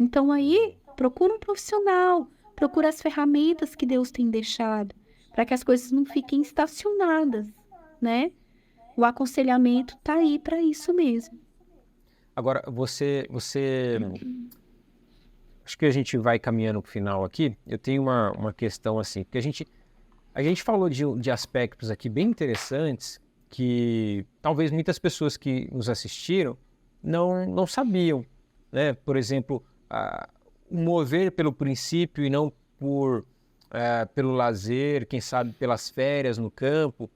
[SPEAKER 2] Então aí, procura um profissional, procura as ferramentas que Deus tem deixado, para que as coisas não fiquem estacionadas, né? O aconselhamento está aí para isso mesmo.
[SPEAKER 1] Agora, acho que a gente vai caminhando para o final aqui. Eu tenho uma questão assim, porque a gente falou de aspectos aqui bem interessantes que talvez muitas pessoas que nos assistiram não sabiam, né? Por exemplo, mover pelo princípio e não pelo lazer, quem sabe pelas férias no campo.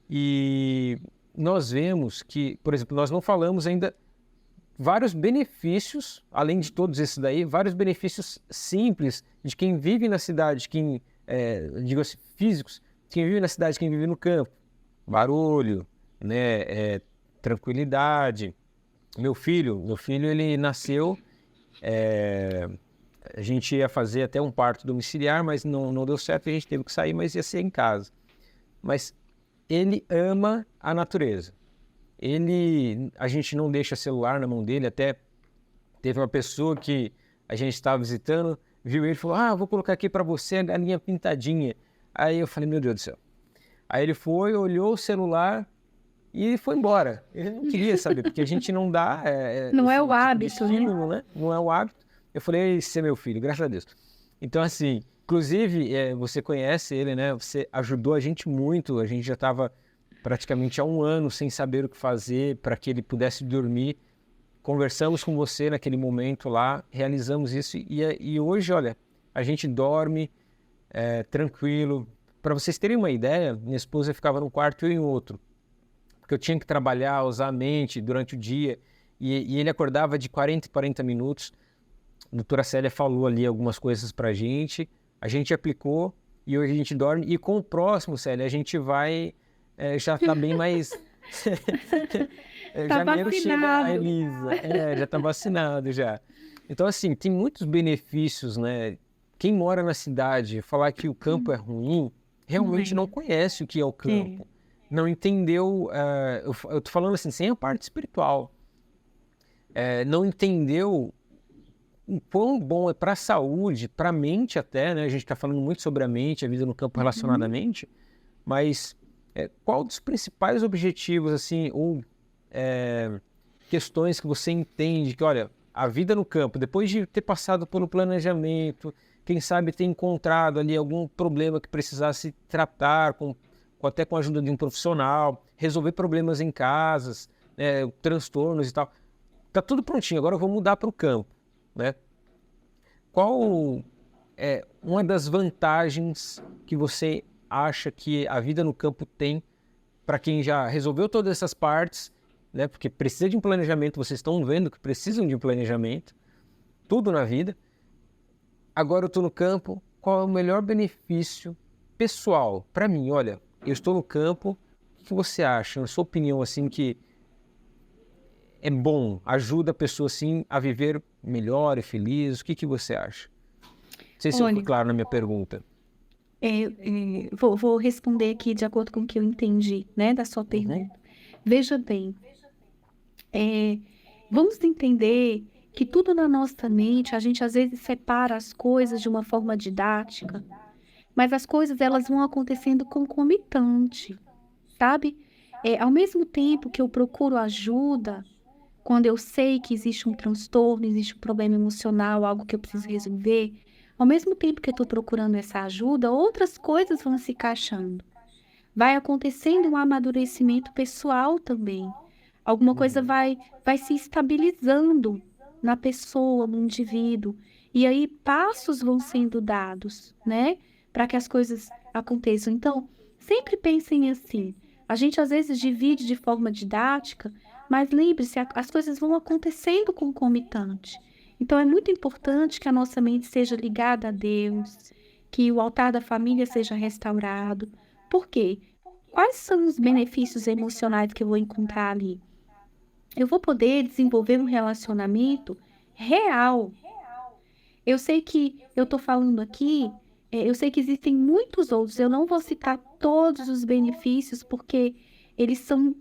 [SPEAKER 1] E nós vemos que, por exemplo, nós não falamos ainda vários benefícios, além de todos esses daí, vários benefícios simples de quem vive na cidade, digo assim, físicos, quem vive na cidade, quem vive no campo. Barulho, né, tranquilidade. Meu filho, ele nasceu, a gente ia fazer até um parto domiciliar, mas não deu certo, a gente teve que sair, mas ia ser em casa. Mas ele ama a natureza. A gente não deixa celular na mão dele, até teve uma pessoa que a gente estava visitando, viu ele e falou, vou colocar aqui para você a galinha pintadinha. Aí eu falei, meu Deus do céu. Aí ele foi, olhou o celular e foi embora. Ele não queria saber, porque a gente não dá...
[SPEAKER 2] não é o hábito,
[SPEAKER 1] estímulo, né? Não é o hábito. Eu falei, esse é meu filho, graças a Deus. Então, assim, inclusive, você conhece ele, né? Você ajudou a gente muito, a gente já estava praticamente há um ano sem saber o que fazer para que ele pudesse dormir. conversamos com você naquele momento lá, realizamos isso e hoje, olha, a gente dorme tranquilo. Para vocês terem uma ideia, minha esposa ficava num quarto e eu em outro, porque eu tinha que trabalhar, usar a mente durante o dia e ele acordava de 40 em 40 minutos. A doutora Célia falou ali algumas coisas para a gente aplicou e hoje a gente dorme. E com o próximo, Célia, a gente vai já tá bem mais...
[SPEAKER 2] Tá
[SPEAKER 1] Janeiro chega a
[SPEAKER 2] vacinado.
[SPEAKER 1] Elisa, já tá vacinado já. Então, assim, tem muitos benefícios, né? Quem mora na cidade, falar que o campo é ruim, realmente não conhece o que é o campo. Não entendeu, eu tô falando assim, sem a parte espiritual. Não entendeu o quão bom é para a saúde, para a mente até, né? A gente está falando muito sobre a mente, a vida no campo relacionada à mente, mas qual dos principais objetivos, assim, ou questões que você entende que, olha, a vida no campo, depois de ter passado pelo planejamento, quem sabe ter encontrado ali algum problema que precisasse tratar, até com a ajuda de um profissional, resolver problemas em casas, transtornos e tal. Tá tudo prontinho, agora eu vou mudar para o campo, né? Qual é uma das vantagens que você acha que a vida no campo tem para quem já resolveu todas essas partes, né? Porque precisa de um planejamento, vocês estão vendo que precisam de um planejamento, tudo na vida. Agora eu estou no campo, qual é o melhor benefício pessoal? Para mim, olha, eu estou no campo, o que você acha? Na sua opinião, assim, que é bom, ajuda a pessoa, assim, a viver melhor e feliz? O que você acha? Não sei se eu fui
[SPEAKER 2] Olha,
[SPEAKER 1] claro na minha pergunta.
[SPEAKER 2] vou responder aqui de acordo com o que eu entendi, né, da sua pergunta. Veja bem, vamos entender que tudo na nossa mente, a gente às vezes separa as coisas de uma forma didática, mas as coisas elas vão acontecendo concomitante, sabe? Ao mesmo tempo que eu procuro ajuda, quando eu sei que existe um transtorno, existe um problema emocional, algo que eu preciso resolver, ao mesmo tempo que eu estou procurando essa ajuda, outras coisas vão se encaixando. Vai acontecendo um amadurecimento pessoal também. Alguma coisa vai se estabilizando na pessoa, no indivíduo. E aí passos vão sendo dados, né? Para que as coisas aconteçam. Então, sempre pensem assim. A gente às vezes divide de forma didática, mas lembre-se, as coisas vão acontecendo concomitante. Então, é muito importante que a nossa mente seja ligada a Deus, que o altar da família seja restaurado. Por quê? Quais são os benefícios emocionais que eu vou encontrar ali? Eu vou poder desenvolver um relacionamento real. Eu sei que eu estou falando aqui, eu sei que existem muitos outros, eu não vou citar todos os benefícios, porque eles são,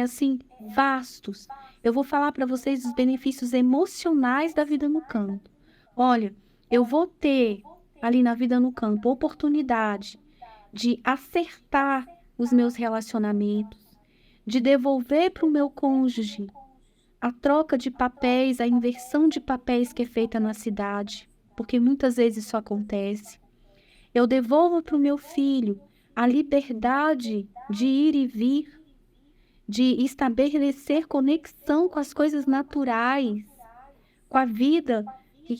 [SPEAKER 2] assim, vastos. Eu vou falar para vocês os benefícios emocionais da vida no campo. Olha, eu vou ter ali na vida no campo oportunidade de acertar os meus relacionamentos, de devolver para o meu cônjuge a troca de papéis, a inversão de papéis que é feita na cidade, porque muitas vezes isso acontece. Eu devolvo para o meu filho a liberdade de ir e vir, de estabelecer conexão com as coisas naturais, com a vida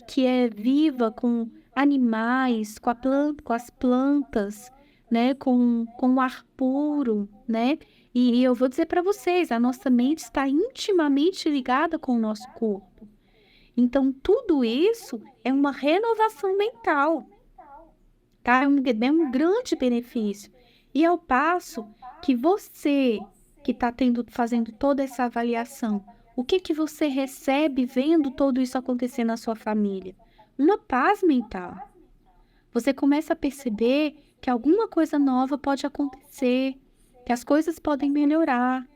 [SPEAKER 2] que é viva, com animais, com as plantas, né? Com o ar puro, né? E eu vou dizer para vocês, a nossa mente está intimamente ligada com o nosso corpo. Então, tudo isso é uma renovação mental, tá? É um grande benefício. E ao passo que você, que está fazendo toda essa avaliação, o que você recebe vendo tudo isso acontecer na sua família? Uma paz mental. Você começa a perceber que alguma coisa nova pode acontecer, que as coisas podem melhorar.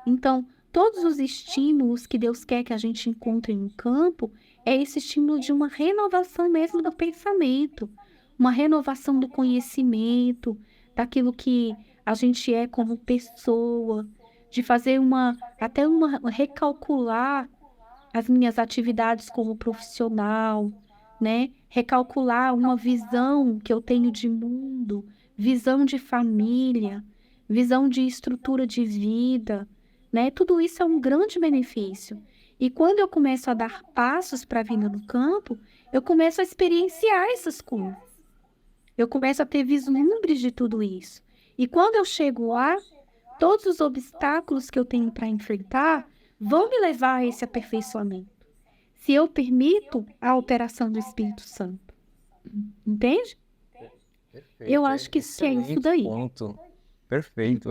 [SPEAKER 2] Então, todos os estímulos que Deus quer que a gente encontre no campo é esse estímulo de uma renovação mesmo do pensamento, uma renovação do conhecimento, daquilo que a gente é como pessoa, de fazer até uma recalcular as minhas atividades como profissional, né? Recalcular uma visão que eu tenho de mundo, visão de família, visão de estrutura de vida, né? Tudo isso é um grande benefício. E quando eu começo a dar passos para a vida no campo, eu começo a experienciar essas coisas. Eu começo a ter vislumbres de tudo isso. E quando eu chego lá, todos os obstáculos que eu tenho para enfrentar vão me levar a esse aperfeiçoamento. Se eu permito a operação do Espírito Santo. Entende?
[SPEAKER 1] Perfeito.
[SPEAKER 2] Eu acho que é isso daí.
[SPEAKER 1] Ponto. Perfeito.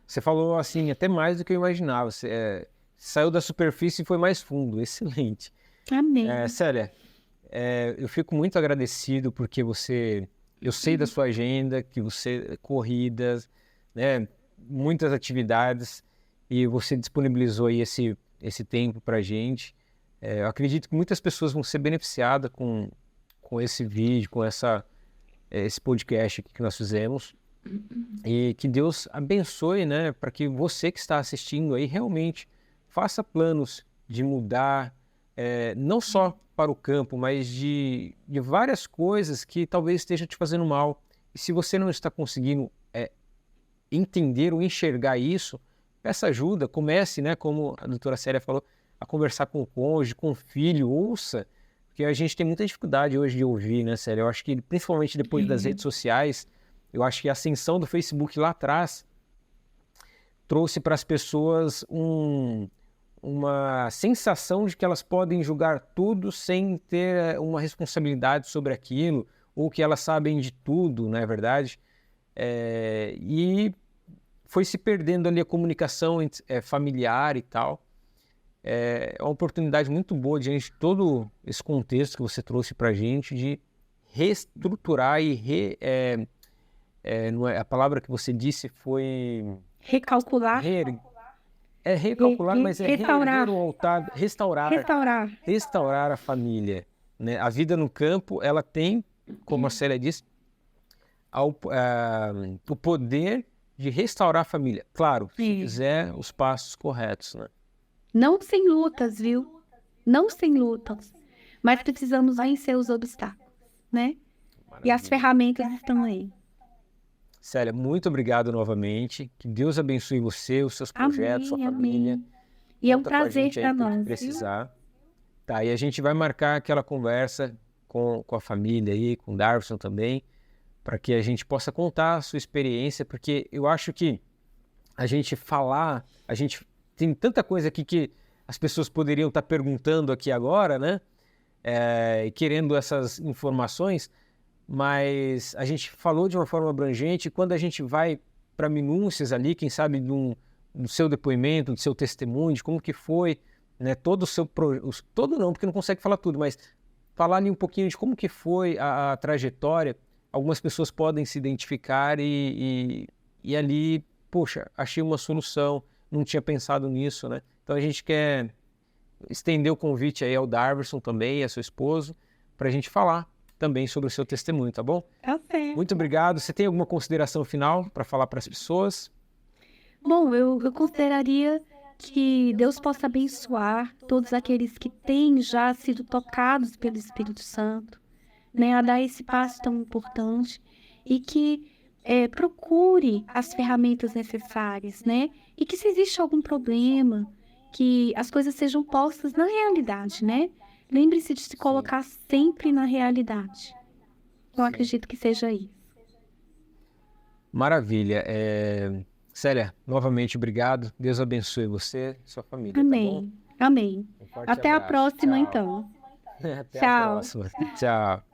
[SPEAKER 1] Você falou assim, até mais do que eu imaginava. Você saiu da superfície e foi mais fundo. Excelente.
[SPEAKER 2] Amém.
[SPEAKER 1] Célia, eu fico muito agradecido porque eu sei da sua agenda, que você corridas, né, muitas atividades, e você disponibilizou aí esse tempo para a gente. Eu acredito que muitas pessoas vão ser beneficiadas com esse vídeo, com esse podcast aqui que nós fizemos. E que Deus abençoe, né, para que você que está assistindo aí realmente faça planos de mudar, não só para o campo, mas de várias coisas que talvez estejam te fazendo mal. E se você não está conseguindo entender ou enxergar isso, peça ajuda, comece, né, como a doutora Célia falou, a conversar com o cônjuge, com o filho, ouça, porque a gente tem muita dificuldade hoje de ouvir, né, Célia? Eu acho que principalmente depois das redes sociais, eu acho que a ascensão do Facebook lá atrás trouxe para as pessoas uma sensação de que elas podem julgar tudo sem ter uma responsabilidade sobre aquilo, ou que elas sabem de tudo, não é verdade? E foi se perdendo ali a comunicação familiar e tal. É uma oportunidade muito boa diante de todo esse contexto que você trouxe para a gente de reestruturar e a palavra que você disse foi...
[SPEAKER 2] Recalcular.
[SPEAKER 1] Recalcular, mas
[SPEAKER 2] restaurar.
[SPEAKER 1] Restaurar a família, né? A vida no campo, ela tem, como a Célia disse, o poder de restaurar a família. Claro, se fizer os passos corretos, né?
[SPEAKER 2] Não sem lutas, viu? Não sem lutas. Mas precisamos vencer os obstáculos, né? Maravilha. E as ferramentas estão aí.
[SPEAKER 1] Célia, muito obrigado novamente. Que Deus abençoe você, os seus projetos, sua família.
[SPEAKER 2] E é um prazer para nós.
[SPEAKER 1] Precisar. Tá, e a gente vai marcar aquela conversa com a família aí, com o Darwson também, para que a gente possa contar a sua experiência, porque eu acho que a gente tem tanta coisa aqui que as pessoas poderiam estar perguntando aqui agora, né? E querendo essas informações, mas a gente falou de uma forma abrangente. E quando a gente vai para minúcias ali, quem sabe do seu depoimento, do seu testemunho, de como que foi, né? Todo o seu todo não, porque não consegue falar tudo, mas falar ali um pouquinho de como que foi a trajetória. Algumas pessoas podem se identificar e ali, poxa, achei uma solução, não tinha pensado nisso, né? Então a gente quer estender o convite aí ao Darwson também, a seu esposo, para a gente falar também sobre o seu testemunho, tá bom?
[SPEAKER 2] Ok.
[SPEAKER 1] Muito obrigado. Você tem alguma consideração final para falar para as pessoas?
[SPEAKER 2] Bom, eu consideraria que Deus possa abençoar todos aqueles que têm já sido tocados pelo Espírito Santo, né, a dar esse passo tão importante, e que procure as ferramentas necessárias, né? E que se existe algum problema, que as coisas sejam postas na realidade, né? Lembre-se de se colocar sempre na realidade. Eu acredito que seja isso.
[SPEAKER 1] Maravilha. Célia, novamente obrigado. Deus abençoe você e sua família.
[SPEAKER 2] Amém.
[SPEAKER 1] Tá bom?
[SPEAKER 2] Amém. Até
[SPEAKER 1] abraço.
[SPEAKER 2] a próxima,
[SPEAKER 1] Tchau.
[SPEAKER 2] então.
[SPEAKER 1] Até
[SPEAKER 2] Tchau.
[SPEAKER 1] a próxima. Tchau.